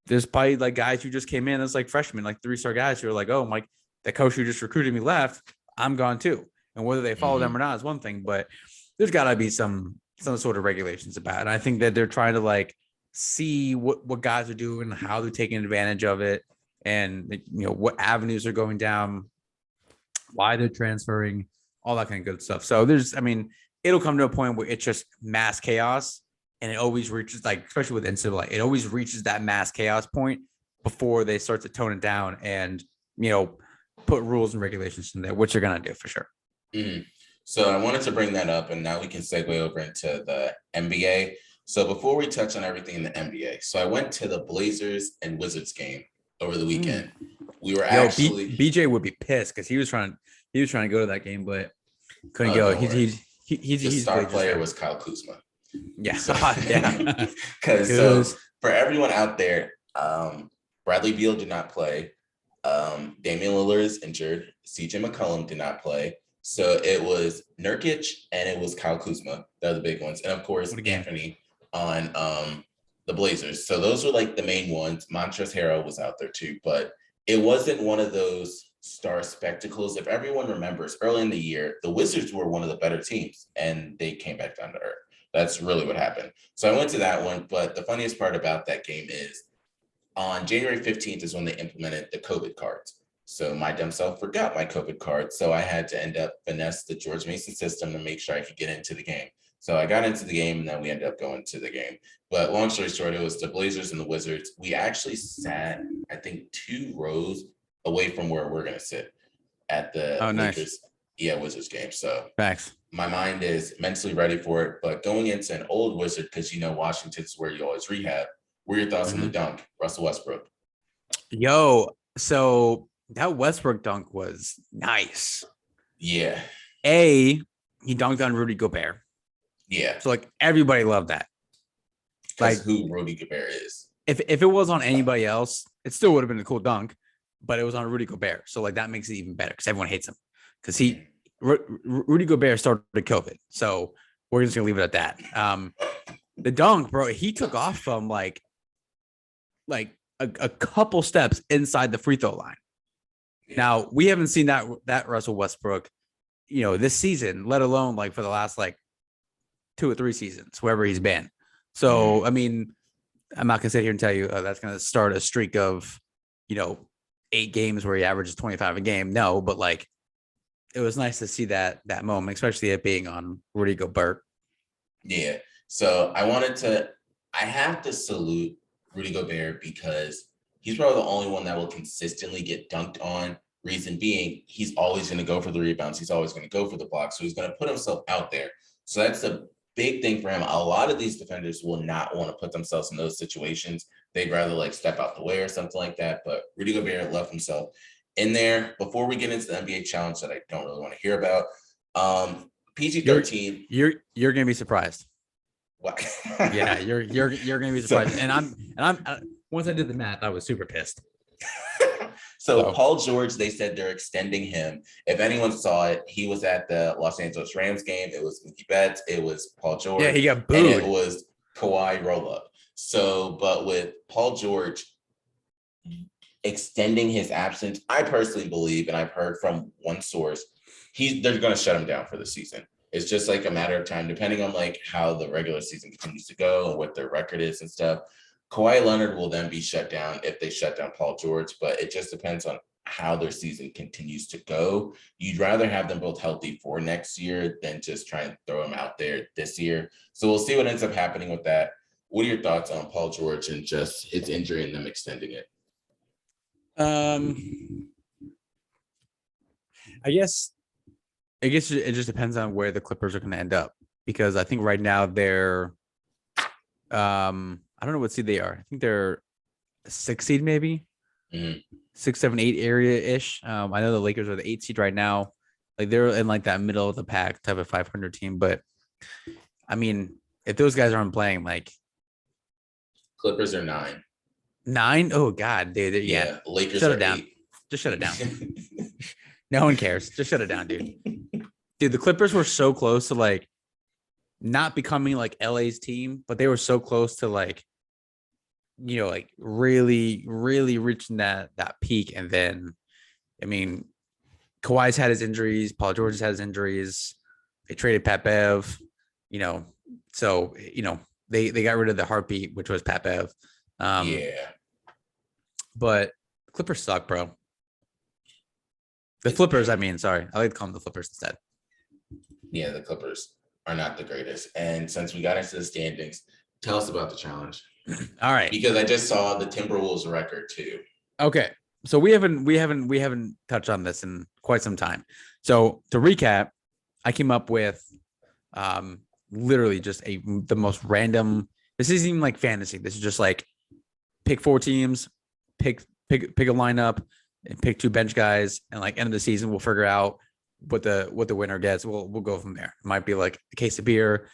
there's probably like guys who just came in as like freshmen, like 3-star guys who are like, oh, Mike, the coach who just recruited me left, I'm gone too. And whether they follow them or not is one thing, but there's gotta be some sort of regulations about it. And I think that they're trying to like see what guys are doing, how they're taking advantage of it, and what avenues are going down, why they're transferring, all that kind of good stuff. So it'll come to a point where it's just mass chaos, and it always reaches, like, especially with NCAA, it always reaches that mass chaos point before they start to tone it down and, put rules and regulations in there, which they're going to do for sure. So I wanted to bring that up, and now we can segue over into the NBA. So before we touch on everything in the NBA, so I went to the Blazers and Wizards game over the weekend. We were BJ would be pissed because he was trying to go to that game, but couldn't go. He's the star player was Kyle Kuzma. Yeah, so, yeah. Because for everyone out there, Bradley Beal did not play. Damian Lillard is injured. CJ McCollum did not play. So it was Nurkic and it was Kyle Kuzma. They're the big ones, and of course Anthony on the Blazers. So those were like the main ones. Montrezl Harrell was out there too, but it wasn't one of those star spectacles. If everyone remembers, early in the year, the Wizards were one of the better teams, and they came back down to earth. That's really what happened. So I went to that one, but the funniest part about that game is on January 15th is when they implemented the COVID cards. So my dumb self forgot my COVID card. So I had to end up finesse the George Mason system to make sure I could get into the game. So I got into the game, and then we ended up going to the game. But long story short, it was the Blazers and the Wizards. We actually sat, I think, 2 rows away from where we're going to sit at the Lakers, Wizards game. So thanks. My mind is mentally ready for it. But going into an old Wizard, because Washington's where you always rehab. What are your thoughts on the dunk, Russell Westbrook? Yo, so that Westbrook dunk was nice. Yeah. He dunked on Rudy Gobert. Yeah. So like everybody loved that. Like who Rudy Gobert is. If it was on anybody else, it still would have been a cool dunk, but it was on Rudy Gobert. So like that makes it even better because everyone hates him. Because Rudy Gobert started COVID. So we're just gonna leave it at that. The dunk, bro, he took off from like a couple steps inside the free throw line. Yeah. Now we haven't seen that Russell Westbrook this season, let alone like for the last like 2 or 3 seasons, wherever he's been. So, I mean, I'm not going to sit here and tell you that's going to start a streak of, 8 games where he averages 25 a game. No, but like, it was nice to see that moment, especially it being on Rudy Gobert. Yeah. So I have to salute Rudy Gobert because he's probably the only one that will consistently get dunked on. Reason being, he's always going to go for the rebounds. He's always going to go for the blocks. So he's going to put himself out there. So that's a big thing for him. A lot of these defenders will not want to put themselves in those situations. They'd rather like step out the way or something like that. But Rudy Gobert left himself in there. Before we get into the NBA challenge that I don't really want to hear about, PG-13. You're going to be surprised. What? Yeah, you're going to be surprised. And I'm once I did the math, I was super pissed. So Paul George, they said they're extending him. If anyone saw it, he was at the Los Angeles Rams game. It was Mookie Betts. It was Paul George. Yeah, he got booed. And it was Kawhi roll-up. So, but with Paul George extending his absence, I personally believe, and I've heard from one source, they're going to shut him down for the season. It's just like a matter of time, depending on like how the regular season continues to go and what their record is and stuff. Kawhi Leonard will then be shut down if they shut down Paul George, but it just depends on how their season continues to go. You'd rather have them both healthy for next year than just try and throw them out there this year. So we'll see what ends up happening with that. What are your thoughts on Paul George and just his injury and them extending it? I guess it just depends on where the Clippers are going to end up, because I think right now they're I don't know what seed they are. I think they're a 6 seed, maybe 6, 7, 8 area ish. I know the Lakers are the 8 seed right now. Like they're in like that middle of the pack type of 500 team. But I mean, if those guys aren't playing, like Clippers are 9. 9? Oh God, dude. Yeah. Lakers shut are it down. 8. Just shut it down. No one cares. Just shut it down, dude. Dude, the Clippers were so close to like not becoming like LA's team, but they were so close to like, like really, really reaching that peak. And then, I mean, Kawhi's had his injuries. Paul George has had his injuries. They traded Pat Bev, so, they got rid of the heartbeat, which was Pat Bev. Yeah. But Clippers suck, bro. The Flippers, I mean, sorry. I like to call them the Flippers instead. Yeah, the Clippers are not the greatest. And since we got into the standings, tell us about the challenge. All right. Because I just saw the Timberwolves record too. Okay. So we haven't touched on this in quite some time. So to recap, I came up with literally just the most random. This isn't even like fantasy. This is just like pick 4 teams, pick a lineup, and pick 2 bench guys, and like end of the season we'll figure out what the winner gets. We'll go from there. It might be like a case of beer,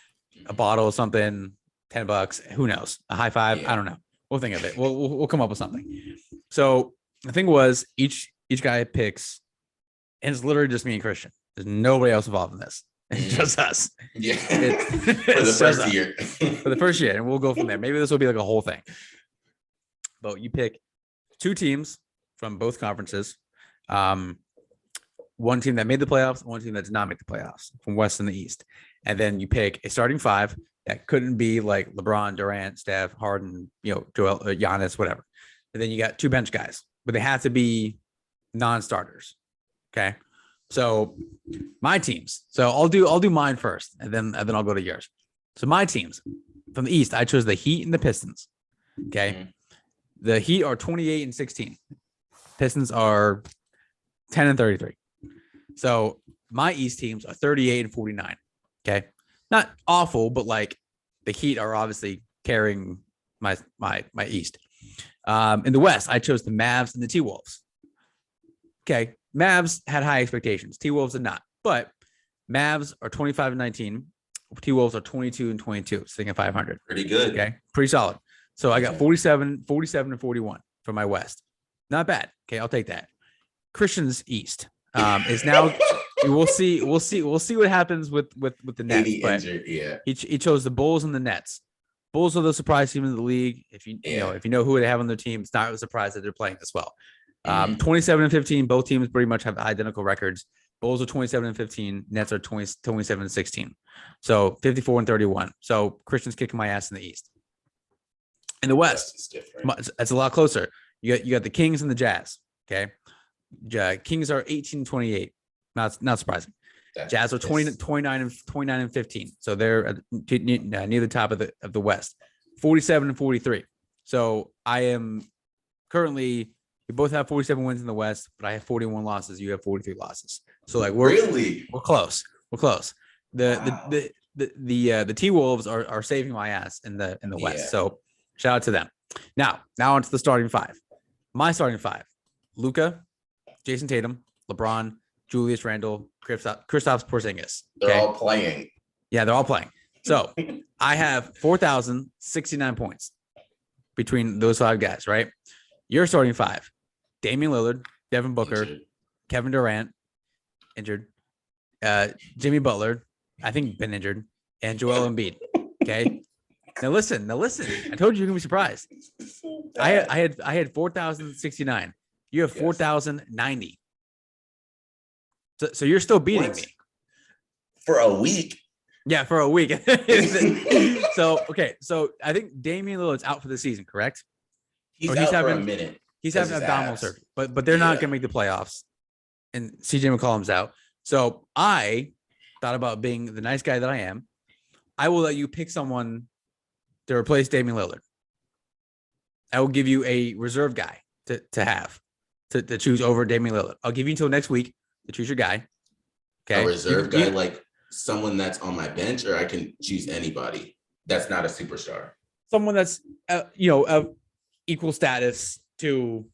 a bottle of something, $10. Who knows? A high five. Yeah. I don't know. We'll think of it. We'll come up with something. So the thing was, each guy picks, and it's literally just me and Christian. There's nobody else involved in this. It's just us. Yeah. For the first year. For the first year, and we'll go from there. Maybe this will be like a whole thing. But you pick 2 teams from both conferences. One team that made the playoffs, one team that did not make the playoffs, from West and the East. And then you pick a starting 5 that couldn't be like LeBron, Durant, Steph, Harden, Joel, Giannis, whatever. And then you got 2 bench guys, but they have to be non-starters. Okay. So my teams. So I'll do mine first, and then I'll go to yours. So my teams from the East, I chose the Heat and the Pistons. Okay. Mm-hmm. The Heat are 28-16. Pistons are 10-33. So my East teams are 38-49. Okay. Not awful, but like the Heat are obviously carrying my East. In the West, I chose the Mavs and the T-Wolves. Okay. Mavs had high expectations. T-Wolves did not. But Mavs are 25-19. T-Wolves are 22-22, sitting at 500. Pretty good. Okay. Pretty solid. So I got 47-41 for my West. Not bad. Okay. I'll take that. Christian's East is now we'll see what happens with the Nets. But yeah. He chose the Bulls and the Nets. Bulls are the surprise team in the league. If you know who they have on their team, it's not a surprise that they're playing this well. 27-15. Both teams pretty much have identical records. Bulls are 27-15. Nets are 27-16. So 54-31. So Christian's kicking my ass in the East. In the West, It's different. it's a lot closer. You got the Kings and the Jazz. Okay, Kings are 18-28. Not surprising. Jazz are 29-15. So they're near the top of the West. 47-43. So I am currently. We both have 47 wins in the West, but I have 41 losses. You have 43 losses. So like we're close. We're close. The T-Wolves are saving my ass in the West. So shout out to them. Now on to the starting five. My starting five: Luka, Jason Tatum, LeBron, Julius Randle, Kristaps Porzingis. They're all playing. Yeah, they're all playing. So I have 4,069 points between those five guys, right? Your starting five: Damian Lillard, Devin Booker, injured. Kevin Durant, injured, Jimmy Butler, I think been injured, and Joel Embiid. Okay. Now listen. I told you you're gonna be surprised. I had 4,069. You have 4,090. So you're still beating me for a week. Yeah, for a week. So I think Damian Lillard's out for the season, correct? He's out for a minute. He's having abdominal surgery, but they're not gonna make the playoffs. And CJ McCollum's out. So I thought about being the nice guy that I am. I will let you pick someone to replace Damian Lillard. I will give you a reserve guy to choose over Damian Lillard. I'll give you until next week to choose your guy. Okay. A reserve guy, like someone that's on my bench, or I can choose anybody that's not a superstar. Someone that's of equal status to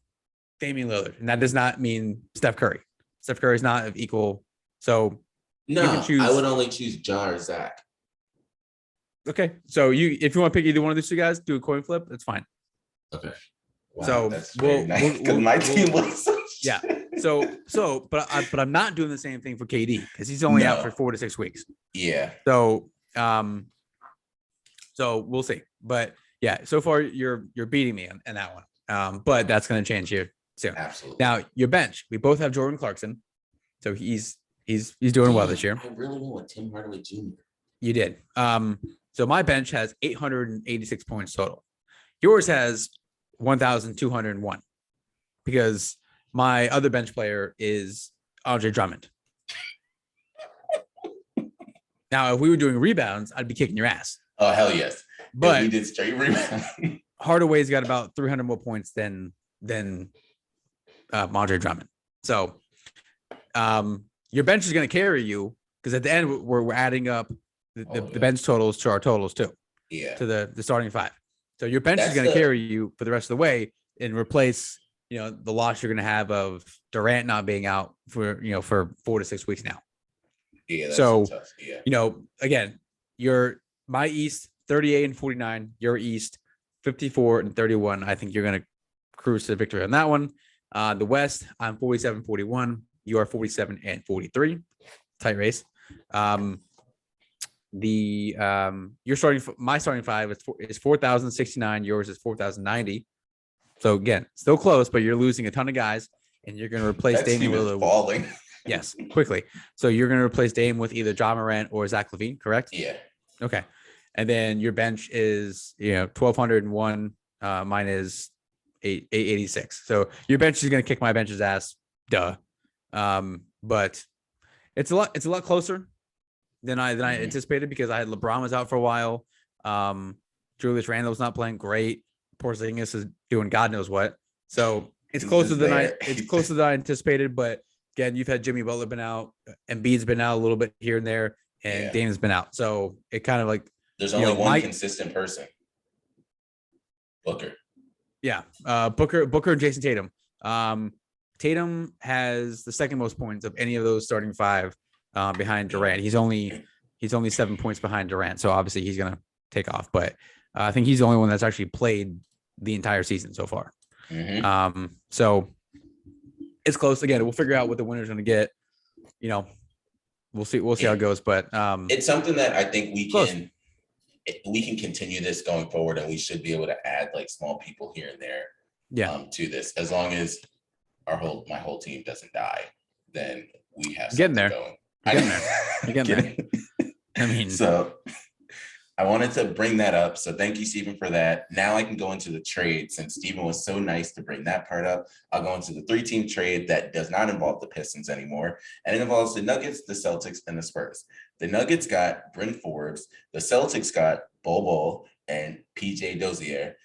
Damian Lillard, and that does not mean Steph Curry. Steph Curry is not of equal. So no, I would only choose Ja or Zach. Okay, so if you want to pick either one of these two guys, do a coin flip. That's fine. Okay. Wow, so that's very nice because my team was yeah. But I'm not doing the same thing for KD because he's only out for 4 to 6 weeks. Yeah. So we'll see. But yeah, so far you're beating me in that one. But that's going to change here soon. Absolutely. Now your bench, we both have Jordan Clarkson, so he's doing well this year. I really want Tim Hardaway Jr. You did. So my bench has 886 points total. Yours has 1,201 because my other bench player is Andre Drummond. Now, if we were doing rebounds, I'd be kicking your ass. Oh, hell yes. But we did straight rebound. Hardaway's got about 300 more points than Andre Drummond. So your bench is going to carry you because at the end we're adding up the bench totals to our totals too. Yeah. To the starting five. So your bench is going to carry you for the rest of the way and replace, the loss you're going to have of Durant not being out for 4 to 6 weeks now. Yeah. That's so, tough. Yeah. Again, my East 38-49, your East 54-31. I think you're going to cruise to victory on that one. The West, I'm 47-41. You are 47-43. Tight race. My starting five is 4,069. Yours is 4,090. So again, still close, but you're losing a ton of guys, and you're going to replace Damian Lillard. Falling. Yes, quickly. So you're going to replace Dame with either Ja Morant or Zach LaVine, correct? Yeah. Okay. And then your bench is 1,201. Mine is 886. So your bench is going to kick my bench's ass. Duh. But it's a lot closer than I anticipated because I had LeBron was out for a while. Julius Randle was not playing great. Porzingis is doing God knows what. So it's closer than I anticipated. But again, you've had Jimmy Butler been out, Embiid's been out a little bit here and there, and Dame's been out. So it kind of like there's only one consistent person. Booker. Yeah, Booker and Jason Tatum. Tatum has the second most points of any of those starting five behind Durant. He's only 7 points behind Durant, so obviously he's gonna take off. But I think he's the only one that's actually played the entire season so far. Mm-hmm. So it's close. Again, we'll figure out what the winner's gonna get. We'll see how it goes. But it's something that I think we can continue this going forward, and we should be able to add like small people here and there. To this, as long as my whole team doesn't die, then we have Getting something there. going. You're getting there. I mean, so I wanted to bring that up. So thank you, Stephen, for that. Now I can go into the trade. Since Stephen was so nice to bring that part up, I'll go into the 3-team trade that does not involve the Pistons anymore. And it involves the Nuggets, the Celtics, and the Spurs. The Nuggets got Bryn Forbes. The Celtics got Bol Bol and PJ Dozier.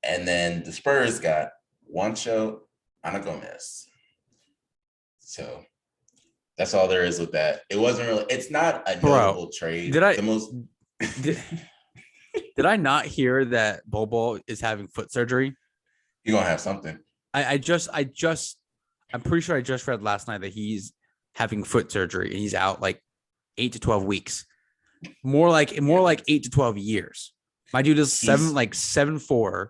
And then the Spurs got Juancho Anagomez. So that's all there is with that. It wasn't really, it's not a notable trade. Did I not hear that Bol Bol is having foot surgery? You're gonna have something. I'm pretty sure I just read last night that he's having foot surgery and he's out like 8 to 12 weeks. More like 8 to 12 years. My dude is 7'4".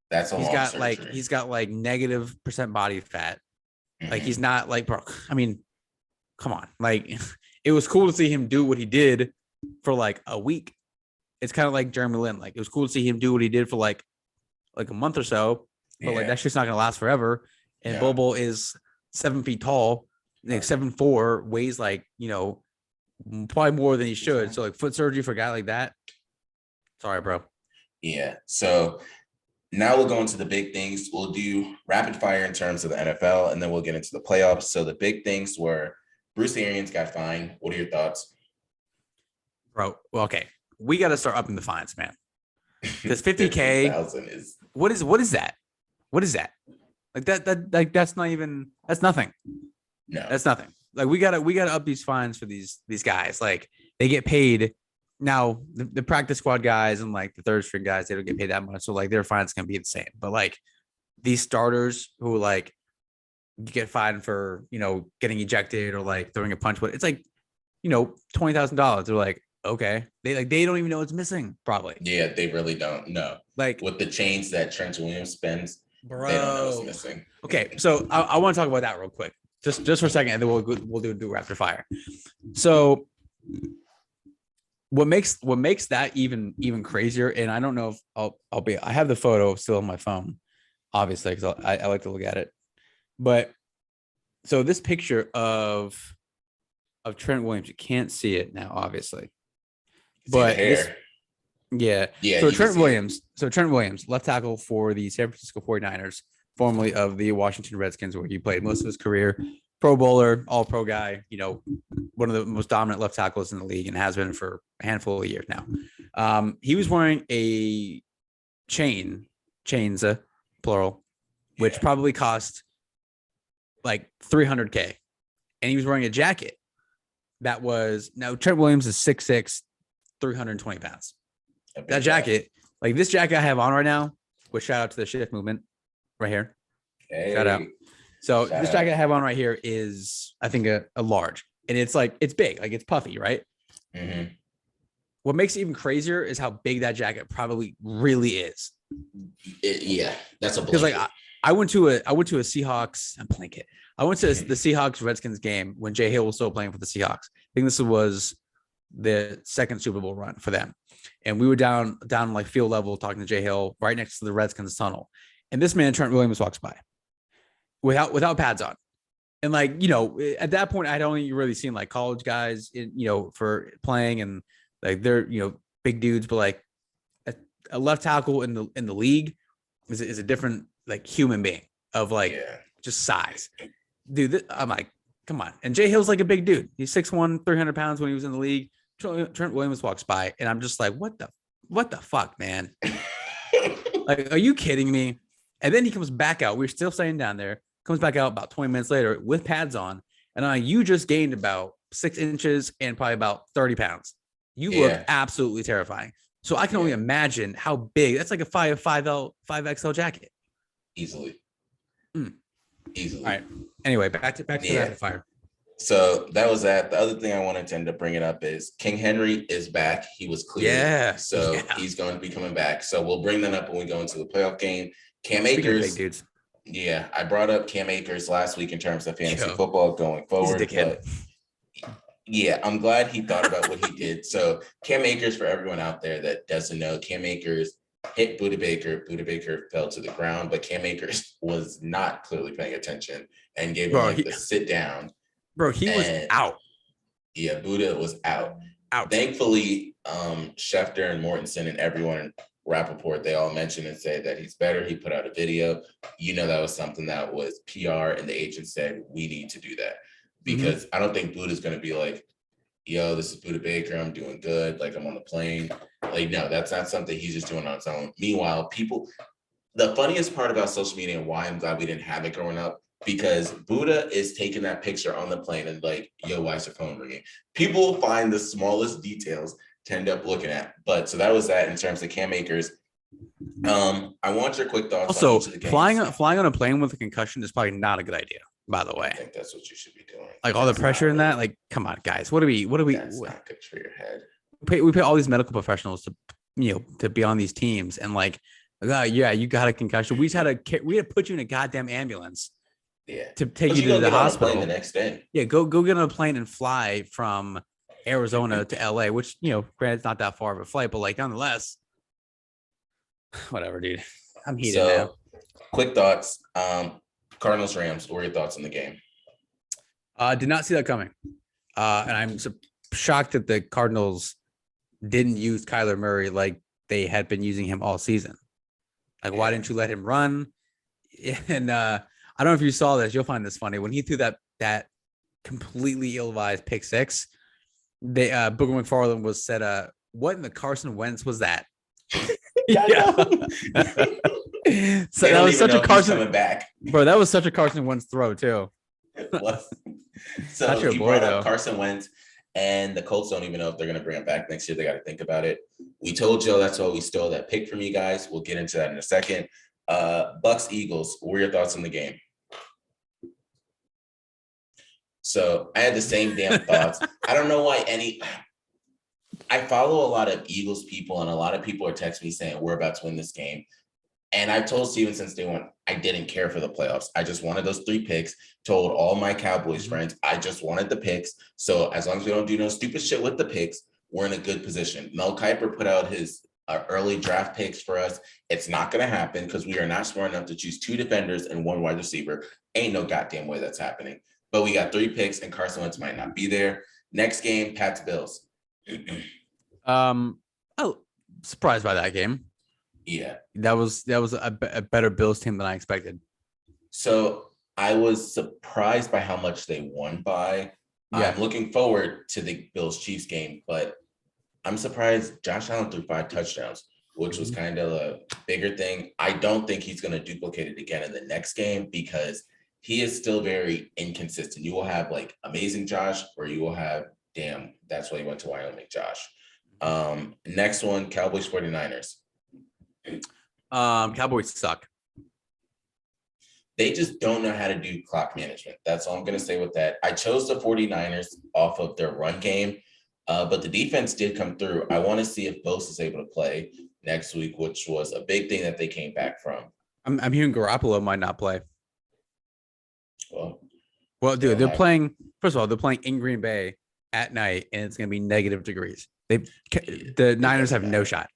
That's a long surgery. He's got like -% body fat. Mm-hmm. Like he's not like, bro. I mean, come on. Like it was cool to see him do what he did for like a week. It's kind of like Jeremy Lin. Like it was cool to see him do what he did for like a month or so, but like that shit's not gonna last forever. And Bol Bol is 7 feet tall, like 7'4", weighs like, probably more than he should. So like foot surgery for a guy like that. Sorry, bro. Yeah. So now we'll go into the big things. We'll do rapid fire in terms of the NFL, and then we'll get into the playoffs. So the big things were Bruce Arians got fined. What are your thoughts? Bro, well, okay. We got to start upping the fines, man. Because 50K is what is that? What is that? Like that's nothing. No. That's nothing. Like we gotta up these fines for these guys. Like they get paid now, the practice squad guys and like the third string guys, they don't get paid that much. So like their fines can be the same. But like these starters who like get fined for, getting ejected or like throwing a punch, but it's like, $20,000. They're like, okay. They don't even know it's missing, probably. Yeah, they really don't know. Like with the chains that Trent Williams spends, bro. They don't know what's missing. Okay, so I want to talk about that real quick. Just for a second, and then we'll do rapid fire. So what makes that even crazier, and I don't know if I have the photo still on my phone, obviously, because I like to look at it. But so this picture of Trent Williams, you can't see it now, obviously. But yeah. So Trent Williams, left tackle for the San Francisco 49ers, formerly of the Washington Redskins, where he played most of his career. Pro bowler, all pro guy, one of the most dominant left tackles in the league and has been for a handful of years now. He was wearing a chains, plural, which probably cost like $300K. And he was wearing a jacket that was, now Trent Williams is 6'6", 320 pounds. That jacket, like this jacket I have on right now, which shout out to the shift movement right here. Hey, shout out. So this jacket I have on right here is, I think, a large, and it's like, it's big, like it's puffy, right? Mm-hmm. What makes it even crazier is how big that jacket probably really is. That's a blanket. Because like I went to a Seahawks blanket. I went to the Seahawks Redskins game when Jay Hill was still playing for the Seahawks. I think this was the second Super Bowl run for them. And we were down like field level talking to Jay Hill right next to the Redskins tunnel. And this man, Trent Williams, walks by without pads on. And like, at that point, I'd only really seen like college guys, for playing, and like they're, big dudes, but like a left tackle in the league is a different like human being of like just size. Dude, I'm like, come on. And Jay Hill's like a big dude. He's 6'1", 300 pounds when he was in the league. Trent Williams walks by, and I'm just like, what the fuck, man? Like, are you kidding me? And then he comes back out. We're still staying down there. Comes back out about 20 minutes later with pads on. And you just gained about 6 inches and probably about 30 pounds. You look absolutely terrifying. So I can only imagine how big. That's like a 5XL jacket. Easily. All right. Anyway, back to the rapid fire. So that was that. The other thing I wanted to end up bringing up is King Henry is back. He was cleared. Yeah. So he's going to be coming back. So we'll bring that up when we go into the playoff game. Cam Akers. Big dudes. Yeah, I brought up Cam Akers last week in terms of fantasy football going forward. He's a dickhead. But I'm glad he thought about what he did. So Cam Akers, for everyone out there that doesn't know, Cam Akers hit Buda Baker. Buda Baker fell to the ground, but Cam Akers was not clearly paying attention and gave him the sit down. Bro, he was out. Yeah, Buda was out. Out. Thankfully, Schefter and Mortensen and everyone, Rappaport, they all mentioned and said that he's better. He put out a video. That was something that was PR, and the agent said, we need to do that. Because I don't think Buda's going to be like, yo, this is Buda Baker. I'm doing good. Like, I'm on the plane. Like, no, that's not something he's just doing on his own. Meanwhile, the funniest part about social media and why I'm glad we didn't have it growing up, because Buda is taking that picture on the plane and like, yo, why is your phone ringing? People will find the smallest details to end up looking at. But so that was that in terms of Cam Akers. I want your quick thoughts. Also, flying on a plane with a concussion is probably not a good idea, by the way. I think that's what you should be doing. Like all the pressure in that, like, come on, guys. What do we? That's not good for your head. We pay all these medical professionals to be on these teams, and like, yeah, you got a concussion. We had to put you in a goddamn ambulance. Yeah. To take you to the hospital the next day. Yeah, go get on a plane and fly from Arizona to LA, which, granted, it's not that far of a flight, but like nonetheless, whatever, dude. I'm heated now. Quick thoughts. Cardinals Rams. What were your thoughts on the game? Did not see that coming. And I'm shocked that the Cardinals didn't use Kyler Murray like they had been using him all season. Like, why didn't you let him run? And I don't know if you saw this. You'll find this funny. When he threw that completely ill-advised pick six, Booger McFarland said, what in the Carson Wentz was that? Yeah. So that was such a Carson coming back. Bro, that was such a Carson Wentz throw too. It was. So he brought up Carson Wentz, and the Colts don't even know if they're going to bring him back next year. They got to think about it. We told Joe that's why we stole that pick from you guys. We'll get into that in a second. Bucks Eagles. What were your thoughts on the game? So I had the same damn thoughts. I don't know why I follow a lot of Eagles people, and a lot of people are texting me saying we're about to win this game. And I told Steven since day one, I didn't care for the playoffs. I just wanted those 3 picks, told all my Cowboys friends, I just wanted the picks. So as long as we don't do no stupid shit with the picks, we're in a good position. Mel Kiper put out his early draft picks for us. It's not going to happen because we are not smart enough to choose 2 defenders and 1 wide receiver. Ain't no goddamn way that's happening. But we got 3 picks, and Carson Wentz might not be there. Next game, Pats Bills. I'm surprised by that game. Yeah, that was a better Bills team than I expected. So I was surprised by how much they won by. Yeah. I'm looking forward to the Bills Chiefs game, but I'm surprised Josh Allen threw 5 touchdowns, which was kind of a bigger thing. I don't think he's going to duplicate it again in the next game because he is still very inconsistent. You will have like amazing Josh, or you will have, damn, that's why he went to Wyoming, Josh. Next one, Cowboys 49ers. Cowboys suck. They just don't know how to do clock management. That's all I'm going to say with that. I chose the 49ers off of their run game, but the defense did come through. I want to see if Bosa is able to play next week, which was a big thing that they came back from. I'm hearing Garoppolo might not play. Well, dude, they're playing. First of all, they're playing in Green Bay at night, and it's going to be negative degrees. The Niners have no shot.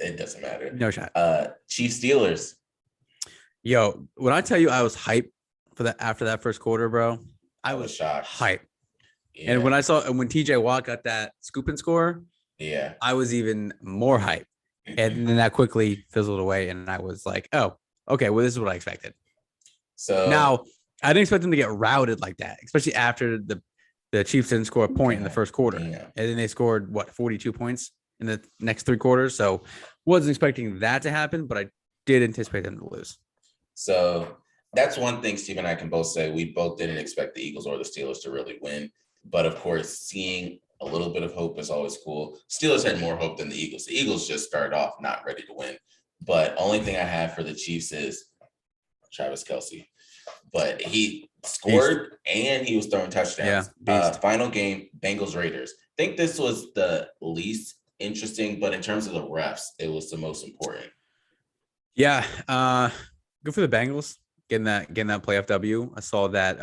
It doesn't matter. No shot. Chiefs Steelers. Yo, when I tell you I was hyped for that after that first quarter, bro, I was shocked. Hyped. Yeah. And when TJ Watt got that scoop and score, yeah, I was even more hyped. And then that quickly fizzled away, and I was like, oh, okay, well, this is what I expected. So now I didn't expect them to get routed like that, especially after the Chiefs didn't score a point in the first quarter. Yeah. And then they scored 42 points in the next 3 quarters. So wasn't expecting that to happen, but I did anticipate them to lose. So that's one thing Steve and I can both say. We both didn't expect the Eagles or the Steelers to really win. But of course, seeing a little bit of hope is always cool. Steelers had more hope than the Eagles. The Eagles just started off not ready to win. But only thing I have for the Chiefs is Travis Kelce. But he scored and he was throwing touchdowns. Yeah, final game, Bengals Raiders. I think this was the least interesting, but in terms of the refs, it was the most important. Yeah, good for the Bengals getting that playoff W. I saw that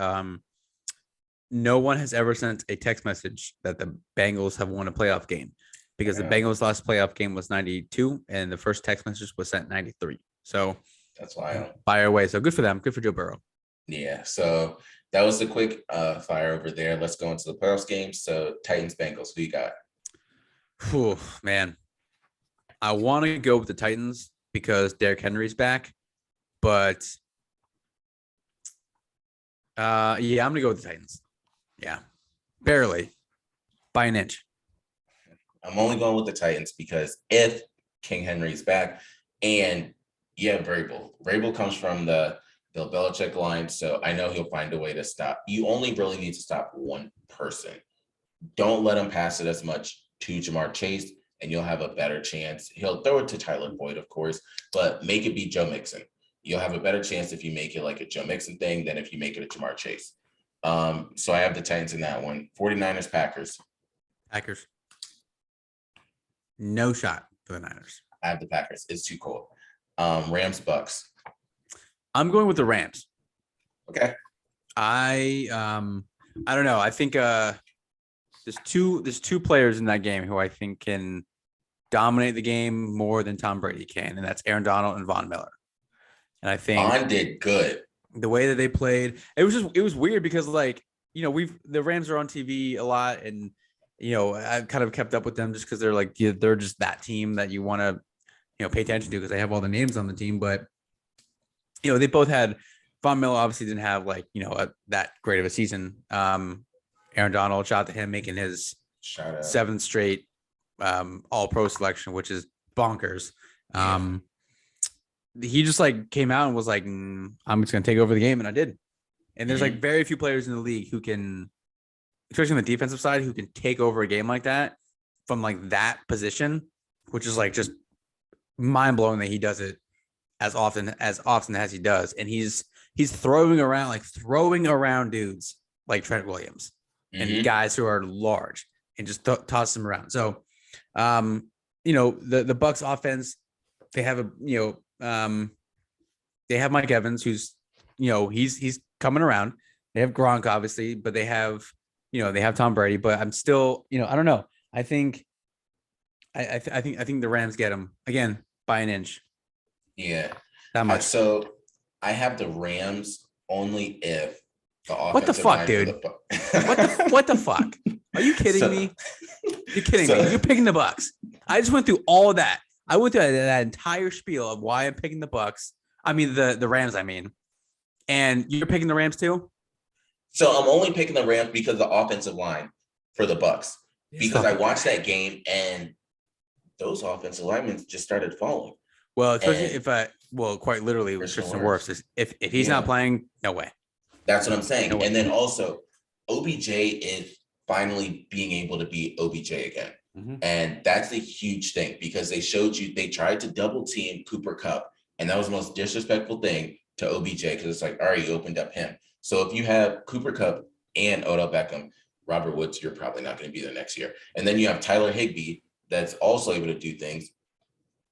no one has ever sent a text message that the Bengals have won a playoff game. because the Bengals last playoff game was 92 and the first text message was sent 93. So that's wild. Fire away. So good for them. Good for Joe Burrow. Yeah. So that was the quick fire over there. Let's go into the playoffs games. So Titans, Bengals, who you got? Whew, man. I want to go with the Titans because Derrick Henry's back, but I'm gonna go with the Titans. Yeah, barely by an inch. I'm only going with the Titans because if King Henry's back, and Vrabel comes from the Bill Belichick line, so I know he'll find a way to stop. You only really need to stop one person. Don't let him pass it as much to Jamar Chase, and you'll have a better chance. He'll throw it to Tyler Boyd, of course, but make it be Joe Mixon. You'll have a better chance if you make it like a Joe Mixon thing than if you make it a Jamar Chase. So I have the Titans in that one. 49ers, Packers. Packers. No shot for the Niners. I have the Packers. It's too cold. Rams, Bucks. I'm going with the Rams. Okay. I don't know. I think there's two players in that game who I think can dominate the game more than Tom Brady can, and that's Aaron Donald and Von Miller. And I think Von did good. The way that they played, it was weird because the Rams are on TV a lot, and I've kind of kept up with them just because they're just that team that you want to pay attention to because they have all the names on the team. But they both had Von Miller obviously didn't have that great of a season. Aaron Donald, shout out to him making his seventh straight all pro selection, which is bonkers. Yeah. He just came out and was like, I'm just going to take over the game. And I did. And there's very few players in the league who can, especially on the defensive side, who can take over a game like that from that position, which is just mind blowing that he does it as often as he does. And he's throwing around dudes like Trent Williams and guys who are large and just toss them around. So, the Bucks offense, they have they have Mike Evans, who's, he's coming around. They have Gronk, obviously, but they have Tom Brady. But I'm still, I don't know. I think the Rams get him again by an inch. Yeah, that much. So I have the Rams only if the offensive what the fuck, dude? What the fuck? Are you kidding me? You're kidding me. You're picking the Bucks. I just went through all of that. I went through that entire spiel of why I'm picking the Bucks. I mean the Rams. And you're picking the Rams too. So I'm only picking the Rams because of the offensive line for the Bucks. Because I watched that game and those offensive linemen just started falling. Well, especially quite literally with Tristan Wirfs. If he's not playing, no way. That's what I'm saying. No, and then also OBJ is finally being able to be OBJ again. Mm-hmm. And that's a huge thing because they tried to double team Cooper Kupp. And that was the most disrespectful thing to OBJ because it's all right, you opened up him. So if you have Cooper Kupp and Odell Beckham, Robert Woods, you're probably not going to be there next year. And then you have Tyler Higbee that's also able to do things.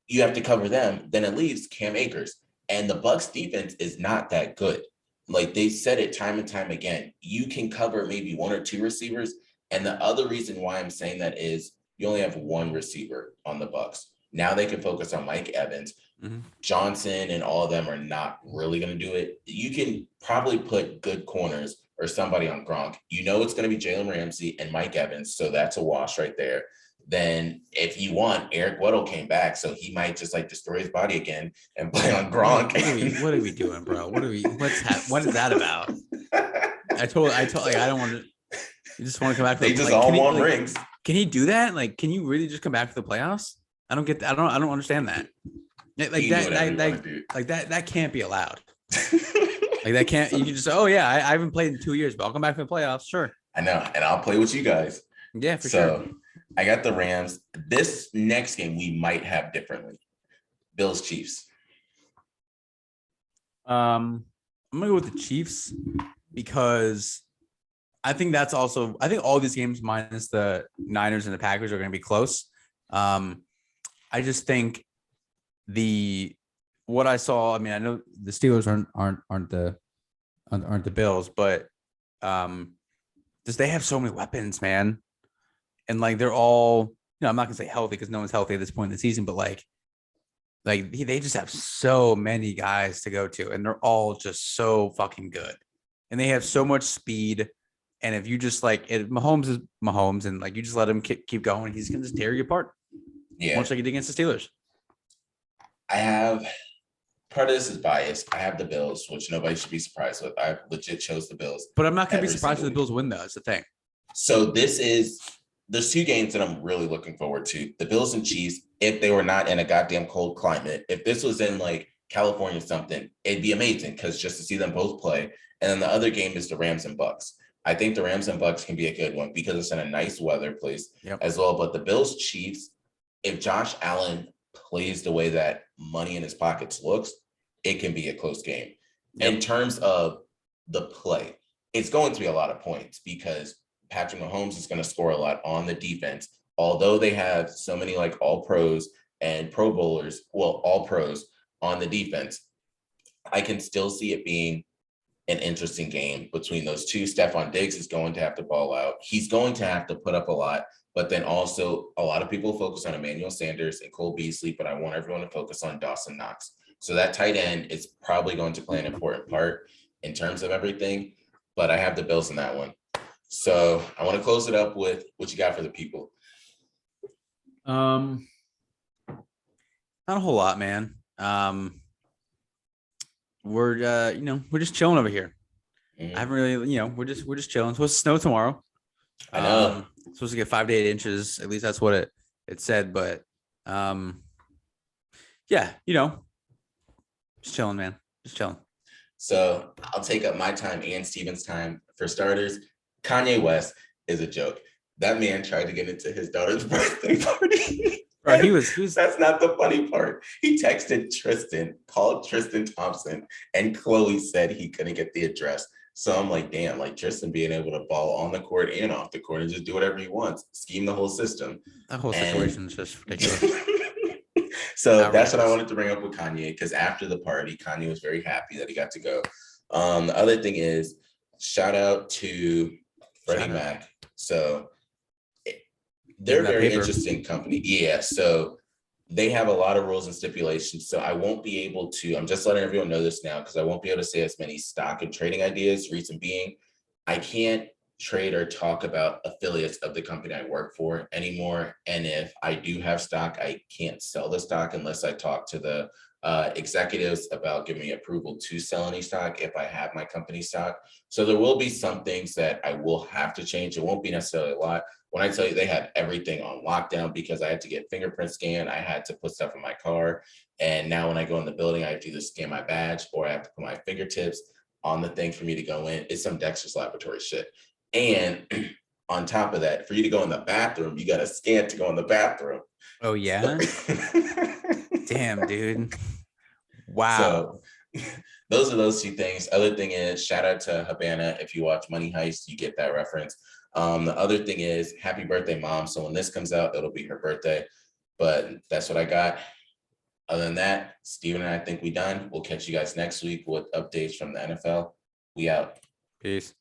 You have to cover them. Then it leaves Cam Akers. And the Bucs defense is not that good. They said it time and time again. You can cover maybe one or two receivers. And the other reason why I'm saying that is you only have one receiver on the Bucs. Now they can focus on Mike Evans. Mm-hmm. Johnson and all of them are not really going to do it. You can probably put good corners or somebody on Gronk. It's going to be Jalen Ramsey and Mike Evans. So that's a wash right there. Then if you want, Eric Weddle came back. So he might just destroy his body again and play on Gronk. What are we doing, bro? What is that about? I don't want to. You just want to come back. They just all want rings. Can he do that? Can you really just come back to the playoffs? I don't get that. I don't understand that. That can't be allowed. That can't. You can just say, oh yeah, I haven't played in 2 years, but I'll come back for the playoffs. Sure. I know, and I'll play with you guys. Yeah, for sure. I got the Rams. This next game we might have differently. Bills Chiefs. I'm gonna go with the Chiefs because I think all these games minus the Niners and the Packers are going to be close. I just think what I saw. I mean, I know the Steelers aren't the Bills, but just they have so many weapons, man, and they're all I'm not gonna say healthy because no one's healthy at this point in the season, but like they just have so many guys to go to, and they're all just so fucking good, and they have so much speed. And if you just Mahomes is Mahomes, and like you just let him keep going, he's gonna just tear you apart. Yeah, much like he did against the Steelers. I have part of this is bias. I have the Bills, which nobody should be surprised with. I legit chose the Bills. But I'm not gonna be surprised if the Bills win, though. That's the thing. So there's two games that I'm really looking forward to. The Bills and Chiefs, if they were not in a goddamn cold climate. If this was in like California or something, it'd be amazing because just to see them both play. And then the other game is the Rams and Bucks. I think the Rams and Bucks can be a good one because it's in a nice weather place as well. But the Bills Chiefs, if Josh Allen plays the way that money in his pockets looks, it can be a close game. In terms of the play, it's going to be a lot of points because Patrick Mahomes is going to score a lot on the defense. Although they have so many like all pros and pro bowlers, well, all pros on the defense, I can still see it being an interesting game between those two. Stephon Diggs is going to have to ball out. He's going to have to put up a lot, but then also a lot of people focus on Emmanuel Sanders and Cole Beasley, but I want everyone to focus on Dawson Knox. So that tight end is probably going to play an important part in terms of everything, but I have the Bills in that one. So I want to close it up with what you got for the people. Not a whole lot, man. We're we're just chilling over here. I haven't really, we're just chilling. It's supposed to snow tomorrow. I know. It's supposed to get 5 to 8 inches. At least that's what it said. But yeah, just chilling, man. Just chilling. So I'll take up my time and Steven's time. For starters, Kanye West is a joke. That man tried to get into his daughter's birthday party. Right, he was. That's not the funny part. He texted Tristan, called Tristan Thompson, and Chloe said he couldn't get the address. So I'm like, damn, like Tristan being able to ball on the court and off the court and just do whatever he wants, scheme the whole system. That whole situation is just ridiculous. So that's what I wanted to bring up with Kanye, because after the party, Kanye was very happy that he got to go. The other thing is, shout out to Freddie Mac. So they're a very interesting company. Yeah. So they have a lot of rules and stipulations. So I won't be able to, I'm just letting everyone know this now, because I won't be able to say as many stock and trading ideas. Reason being, I can't trade or talk about affiliates of the company I work for anymore. And if I do have stock, I can't sell the stock unless I talk to the executives about giving me approval to sell any stock if I have my company stock. So there will be some things that I will have to change. It won't be necessarily a lot. When I tell you they had everything on lockdown because I had to get fingerprint scan, I had to put stuff in my car. And now when I go in the building, I have to either scan my badge or I have to put my fingertips on the thing for me to go in. It's some Dexter's Laboratory shit. And on top of that, for you to go in the bathroom, you got to scan to go in the bathroom. Oh, yeah? Damn, dude. Wow. So those are those two things. Other thing is, shout out to Habana. If you watch Money Heist, you get that reference. The other thing is, happy birthday, Mom. So when this comes out, it'll be her birthday. But that's what I got. Other than that, Steven and I think we done. We'll catch you guys next week with updates from the NFL. We out. Peace.